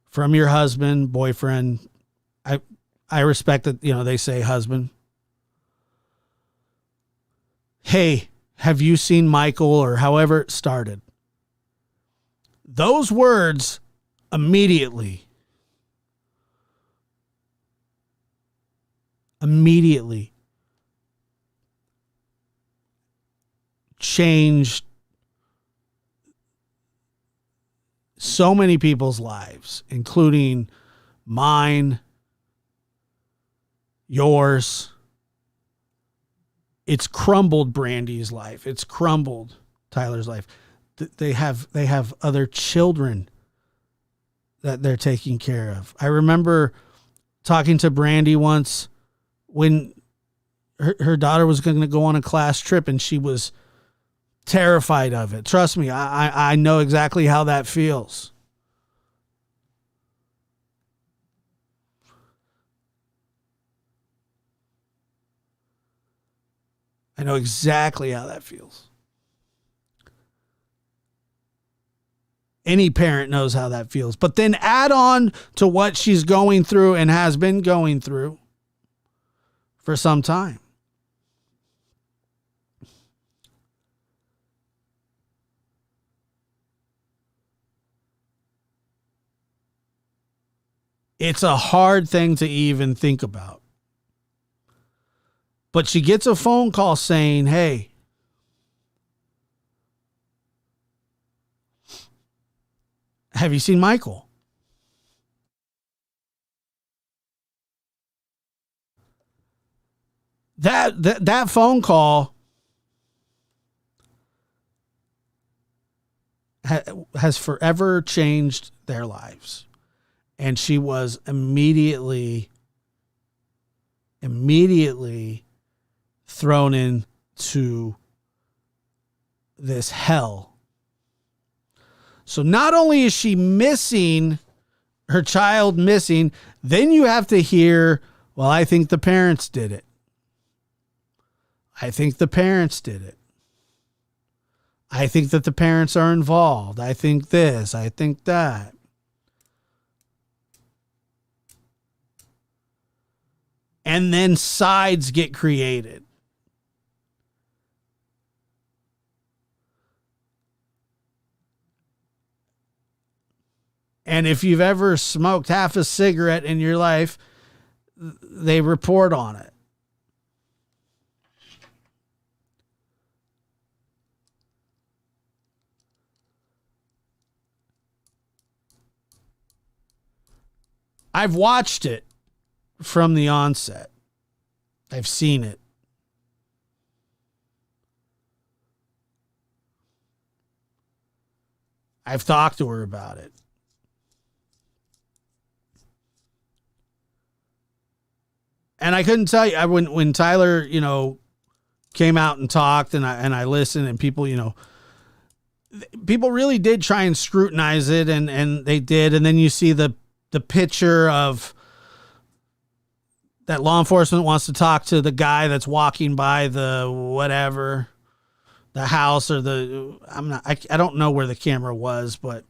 from your husband, boyfriend. I respect that, you know, they say husband. Hey, have you seen Michael, or however it started? Those words immediately changed so many people's lives, including mine, yours. It's crumbled Brandy's life. It's crumbled Tyler's life. They have other children that they're taking care of. I remember talking to Brandy once when her daughter was going to go on a class trip and she was terrified of it. Trust me, I know exactly how that feels. I know exactly how that feels. Any parent knows how that feels. But then add on to what she's going through and has been going through for some time. It's a hard thing to even think about. But she gets a phone call saying, hey, have you seen Michael? That phone call has forever changed their lives. And she was immediately thrown into this hell. So not only is she missing, her child missing, then you have to hear, well, I think the parents did it. I think the parents did it. I think that the parents are involved. I think this, I think that. And then sides get created. And if you've ever smoked half a cigarette in your life, they report on it. I've watched it from the onset. I've seen it. I've talked to her about it. And I couldn't tell you, when Tyler, came out and talked and I listened, and people, people really did try and scrutinize it, and they did. And then you see the picture of that law enforcement wants to talk to the guy that's walking by the house or I don't know where the camera was, but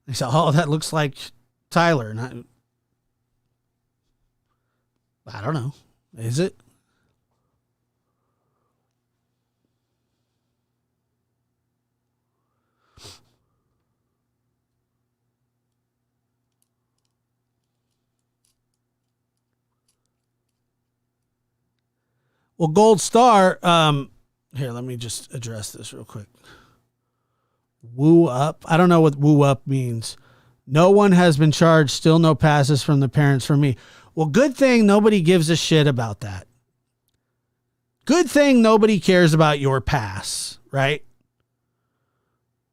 they said, oh, that looks like Tyler. And I don't know. Is it? Well, Gold Star, here, let me just address this real quick. Woo up. I don't know what woo up means. No one has been charged. Still no passes from the parents for me. Well, good thing nobody gives a shit about that. Good thing nobody cares about your pass, right?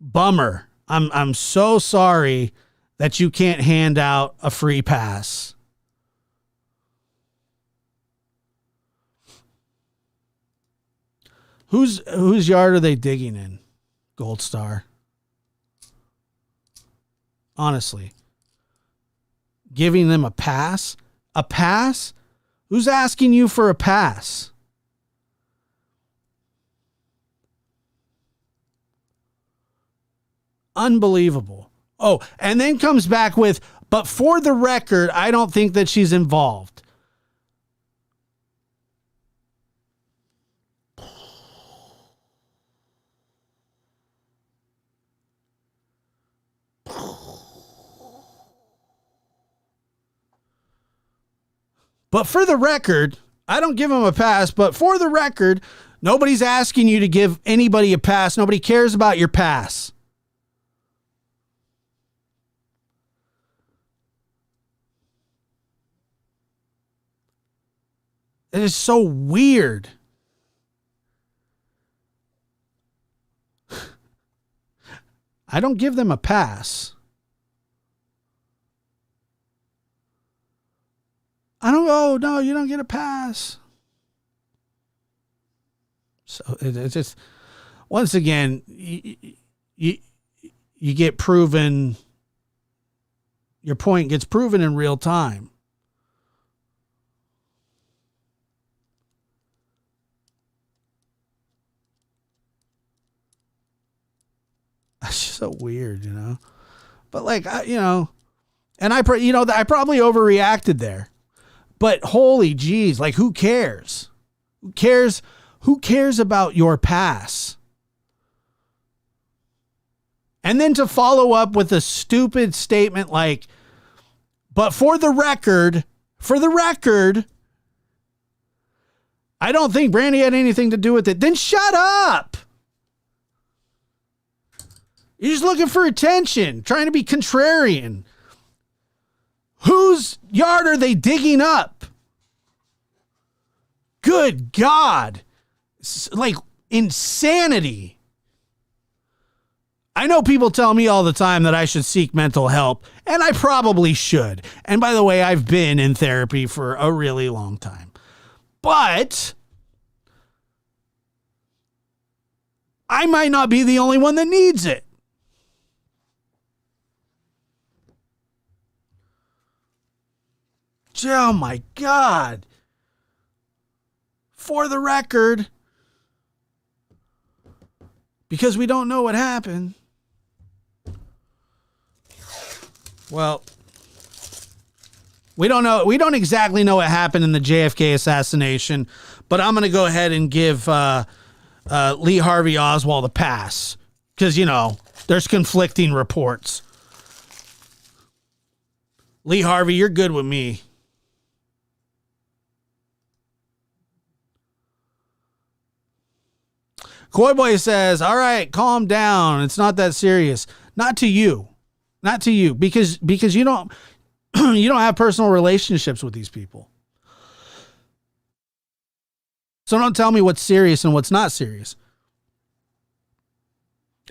Bummer. I'm so sorry that you can't hand out a free pass. Whose yard are they digging in? Gold Star. Honestly. Giving them a pass? A pass? Who's asking you for a pass? Unbelievable. Oh, and then comes back with, but for the record, I don't think that she's involved. But for the record, I don't give them a pass, but for the record, nobody's asking you to give anybody a pass. Nobody cares about your pass. It is so weird. I don't give them a pass. I don't go, no, you don't get a pass. So it's just, once again, you get proven, your point gets proven in real time. That's just so weird, you know. But like, you know, and I probably overreacted there. But holy geez, like who cares? Who cares? Who cares about your pass? And then to follow up with a stupid statement like, but for the record, I don't think Brandy had anything to do with it. Then shut up. You're just looking for attention, trying to be contrarian. Whose yard are they digging up? Good God. Like insanity. I know people tell me all the time that I should seek mental help, and I probably should. And by the way, I've been in therapy for a really long time. But I might not be the only one that needs it. Oh my God. For the record, because we don't know what happened. Well, we don't know. We don't exactly know what happened in the JFK assassination, but I'm going to go ahead and give Lee Harvey Oswald a pass because, you know, there's conflicting reports. Lee Harvey, you're good with me. Coy Boy says, all right, calm down. It's not that serious. Not to you. Not to you. Because you don't you don't have personal relationships with these people. So don't tell me what's serious and what's not serious.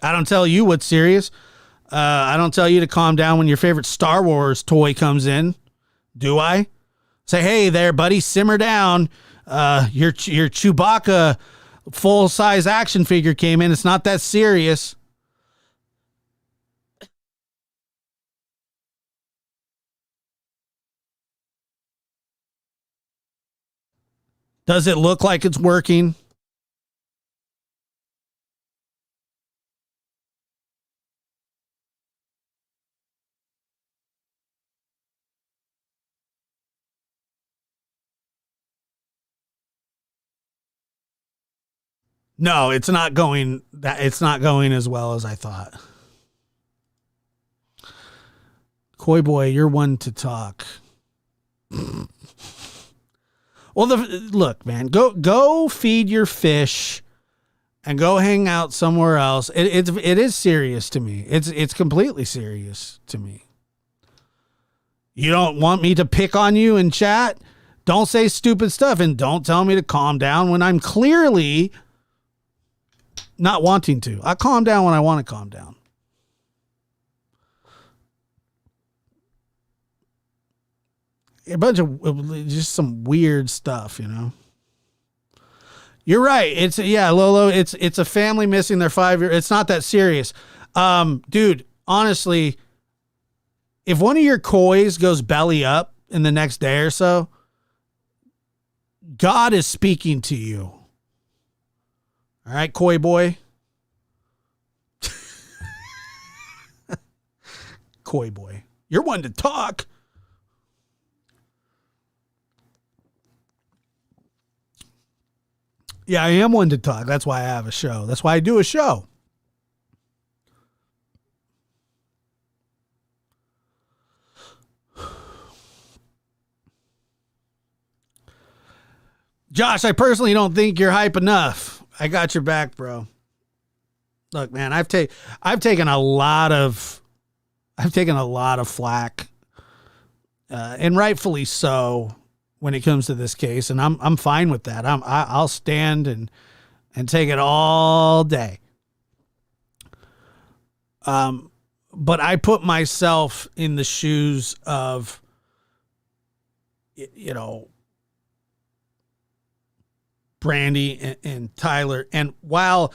I don't tell you what's serious. I don't tell you to calm down when your favorite Star Wars toy comes in. Do I? Say, hey there, buddy, simmer down. Your Chewbacca full-size action figure came in. It's not that serious. Does it look like it's working? No, it's not going as well as I thought. Coy Boy, you're one to talk. Well, look, man, go feed your fish and go hang out somewhere else. It is serious to me. It's completely serious to me. You don't want me to pick on you in chat? Don't say stupid stuff and don't tell me to calm down when I'm clearly not wanting to. I calm down when I want to calm down. A bunch of just some weird stuff, you know. You're right. Lolo. It's a family missing their 5-year. It's not that serious, dude. Honestly, if one of your kois goes belly up in the next day or so, God is speaking to you. All right, Coy Boy. Coy Boy. You're one to talk. Yeah, I am one to talk. That's why I have a show. That's why I do a show. Josh, I personally don't think you're hype enough. I got your back, bro. Look, man, I've taken a lot of flack, and rightfully so, when it comes to this case, and I'm fine with that. I'll stand and take it all day. But I put myself in the shoes of, Brandy and Tyler. And while,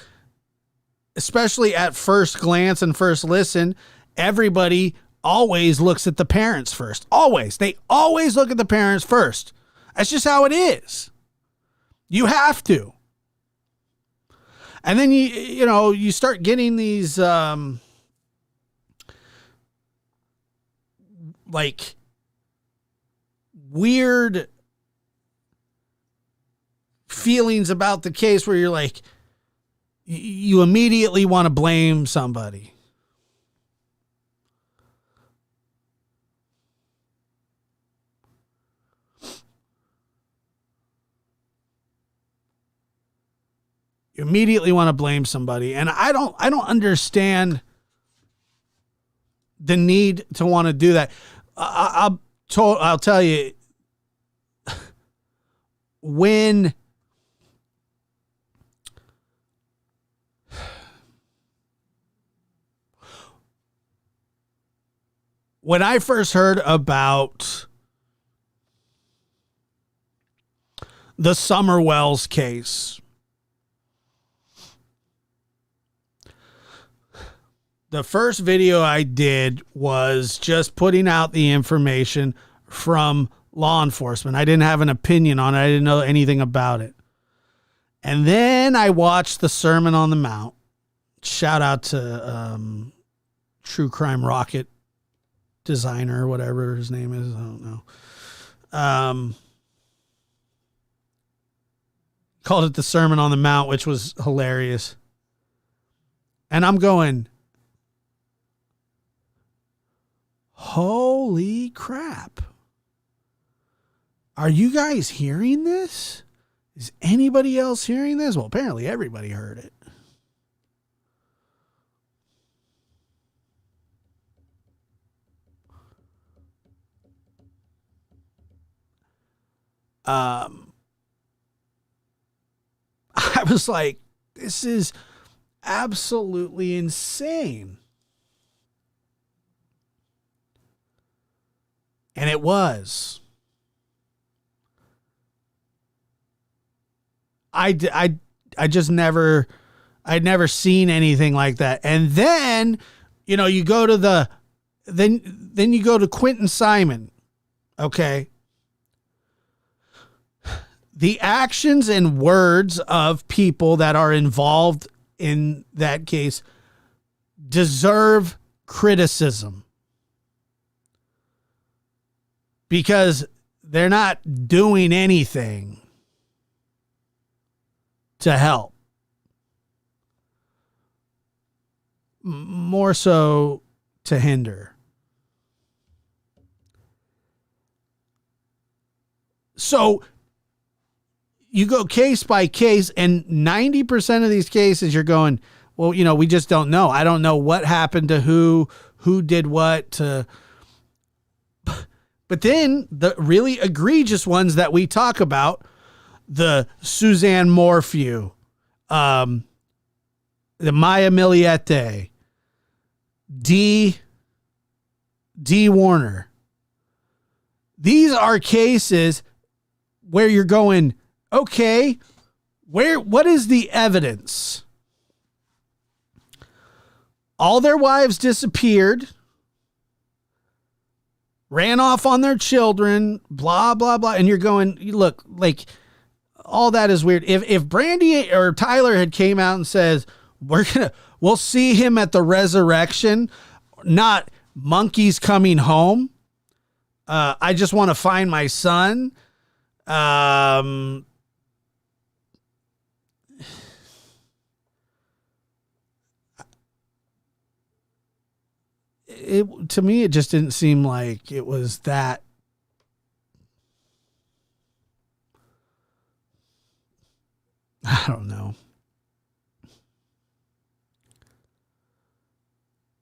especially at first glance and first listen, everybody always looks at the parents first. Always. They always look at the parents first. That's just how it is. You have to. And then you start getting these like weird feelings about the case where you're like, you immediately want to blame somebody. You immediately want to blame somebody. And I don't understand the need to want to do that. I'll tell you, when I first heard about the Summerwells case, the first video I did was just putting out the information from law enforcement. I didn't have an opinion on it. I didn't know anything about it. And then I watched the Sermon on the Mount. Shout out to True Crime Rocket designer, whatever his name is. I don't know. Called it the Sermon on the Mount, which was hilarious. And I'm going, holy crap. Are you guys hearing this? Is anybody else hearing this? Well, apparently everybody heard it. I was like, this is absolutely insane. And it was. I just never, I'd never seen anything like that. And then, you go to then you go to Quentin Simon. Okay. The actions and words of people that are involved in that case deserve criticism because they're not doing anything to help. More so to hinder. So you go case by case, and 90% of these cases you're going, well, we just don't know. I don't know what happened to who did what to. But then the really egregious ones that we talk about, the Suzanne Morphew, the Maya Miliete, D. Warner. These are cases where you're going, okay, what is the evidence? All their wives disappeared, ran off on their children, blah, blah, blah. And you're going, look, like, all that is weird. If Brandy or Tyler had came out and says, we'll see him at the resurrection, not monkeys coming home. I just want to find my son. To me, it just didn't seem like it was that. I don't know.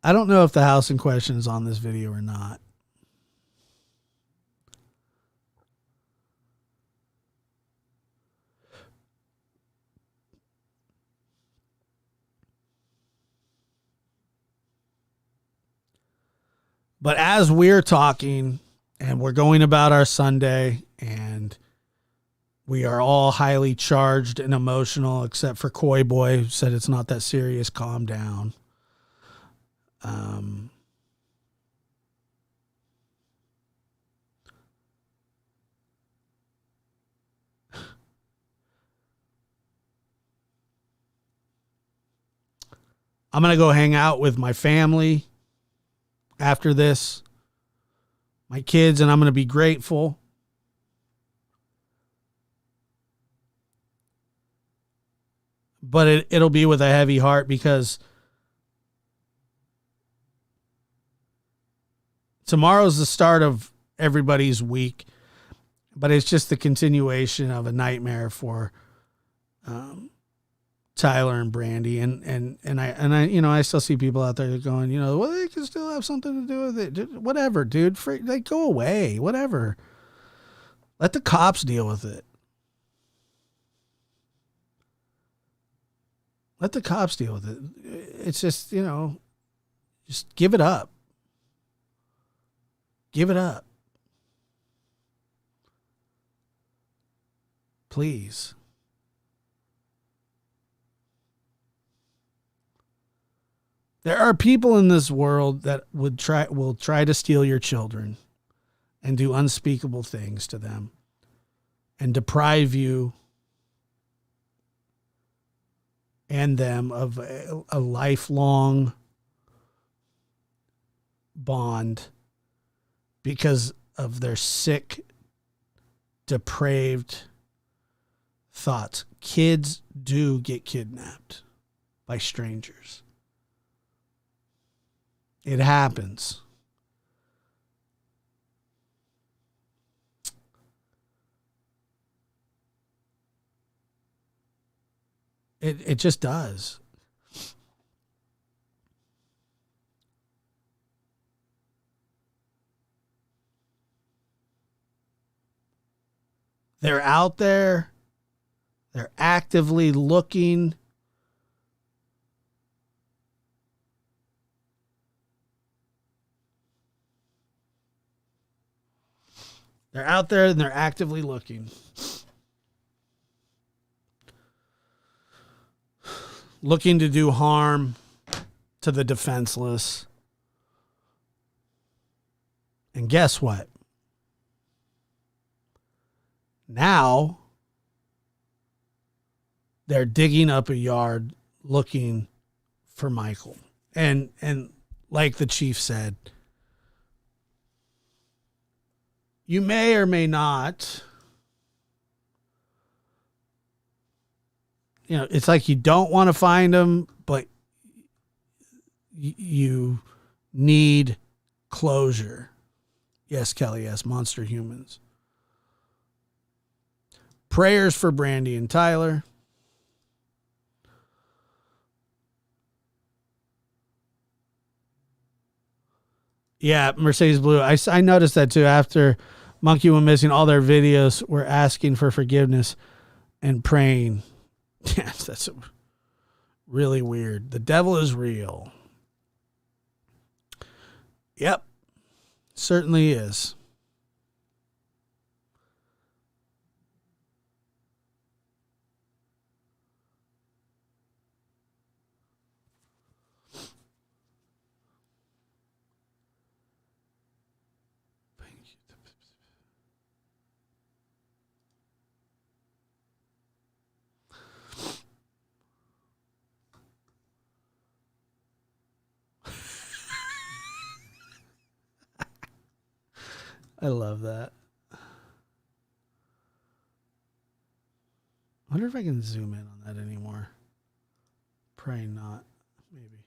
I don't know if the house in question is on this video or not. But as we're talking and we're going about our Sunday, and we are all highly charged and emotional, except for Coy Boy, who said it's not that serious. Calm down. I'm going to go hang out with my family after this, my kids, and I'm going to be grateful. But it'll be with a heavy heart, because tomorrow's the start of everybody's week, but it's just the continuation of a nightmare for Tyler and Brandy, and I you know, I still see people out there going, you know, well, they can still have something to do with it. Whatever, dude. Like, go away. Whatever. Let the cops deal with it. Let the cops deal with it. It's just, you know, just give it up. Give it up. Please. There are people in this world that will try to steal your children and do unspeakable things to them and deprive you and them of a lifelong bond because of their sick, depraved thoughts. Kids do get kidnapped by strangers. It happens. It just does. They're out there. They're actively looking. They're out there and they're actively looking. Looking to do harm to the defenseless. And guess what? Now they're digging up a yard looking for Michael. And like the chief said, you may or may not, you know, it's like you don't want to find him, but you need closure. Yes, Kelly, yes, monster humans. Prayers for Brandy and Tyler. Yeah, Mercedes Blue. I noticed that too. After Monkey went missing, all their videos were asking for forgiveness and praying. Yes, that's really weird. The devil is real. Yep, certainly is. I love that. I wonder if I can zoom in on that anymore. Probably not. Maybe.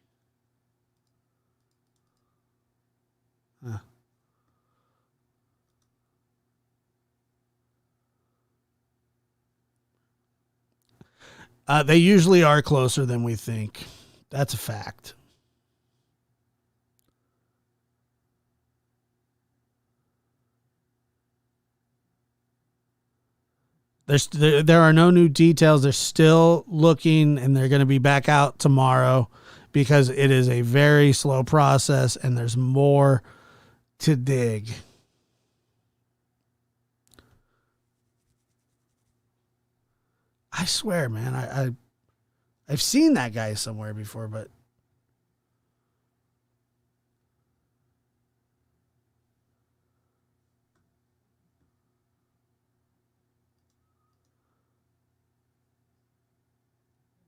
They usually are closer than we think. That's a fact. There are no new details. They're still looking, and they're going to be back out tomorrow because it is a very slow process, and there's more to dig. I swear, man, I've seen that guy somewhere before, but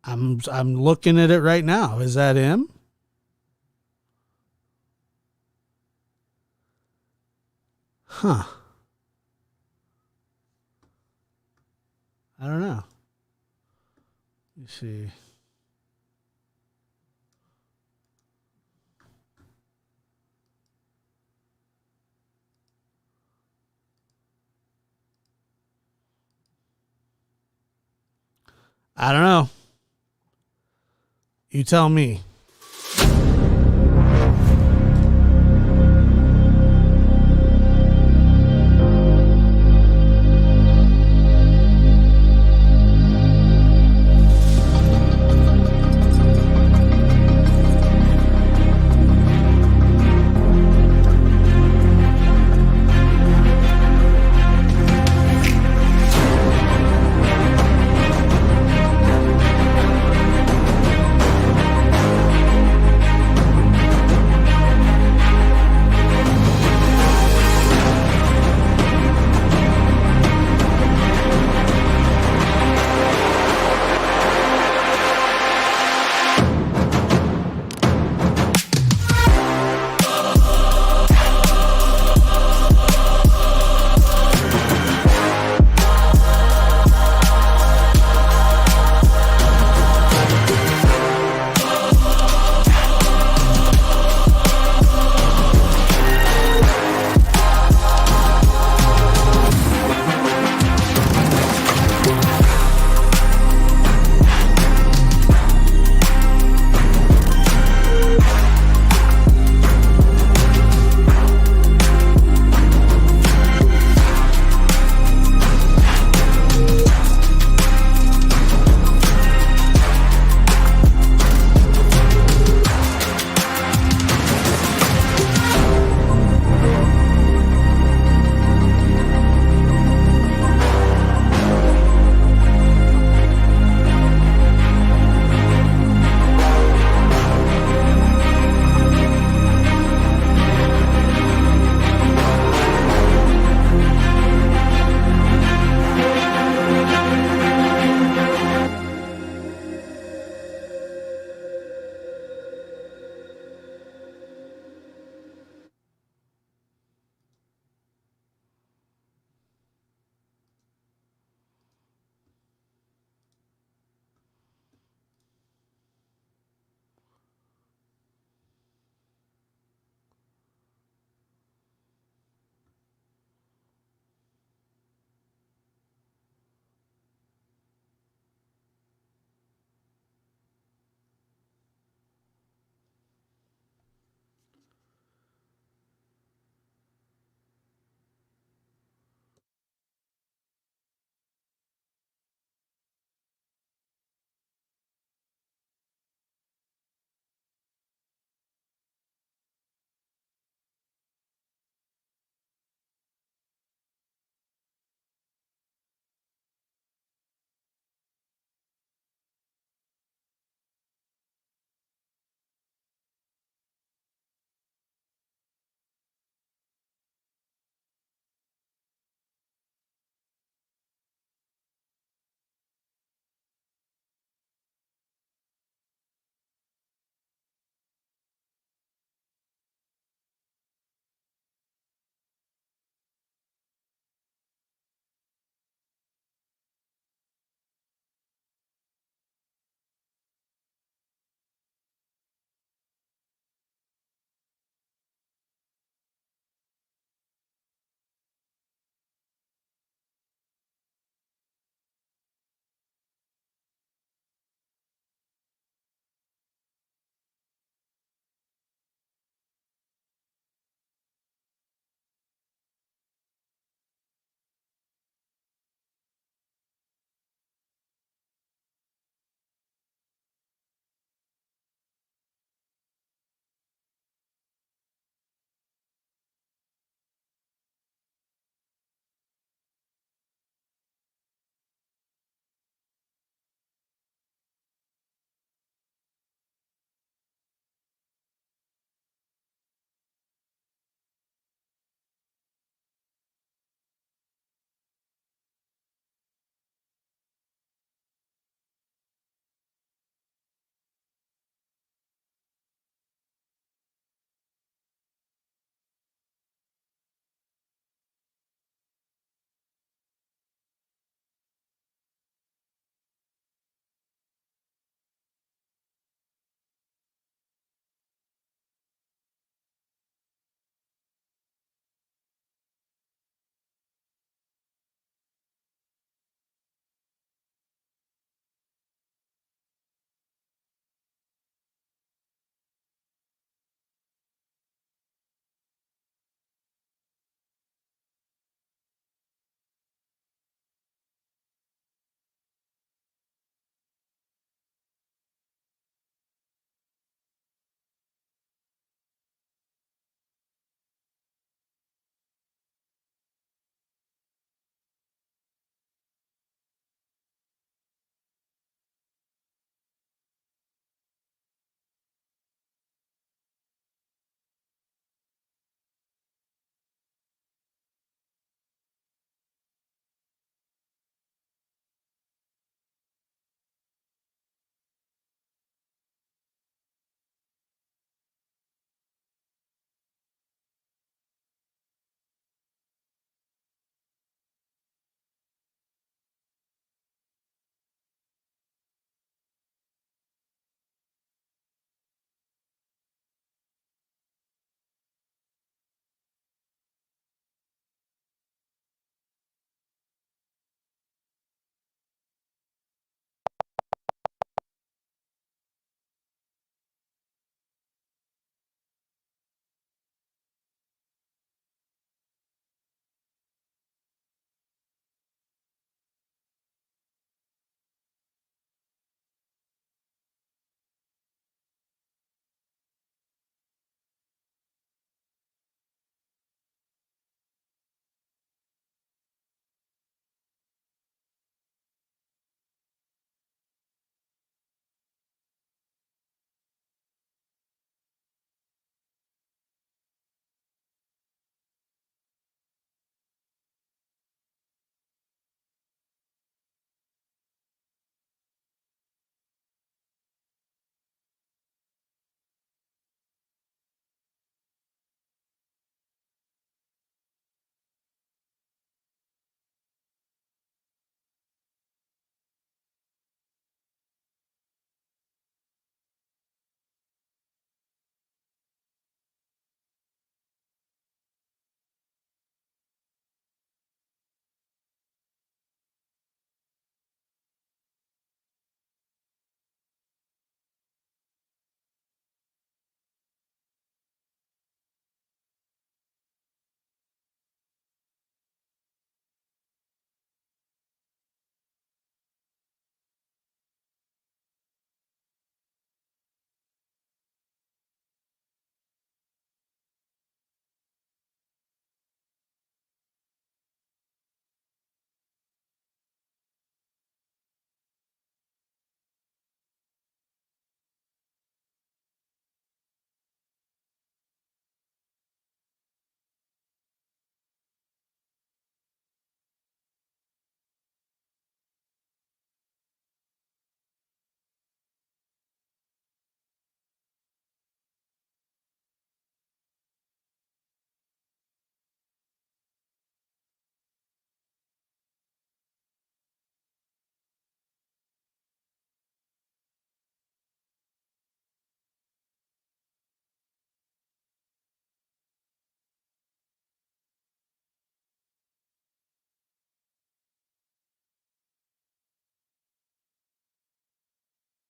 I'm looking at it right now. Is that him? Huh. I don't know. You see. I don't know. You tell me.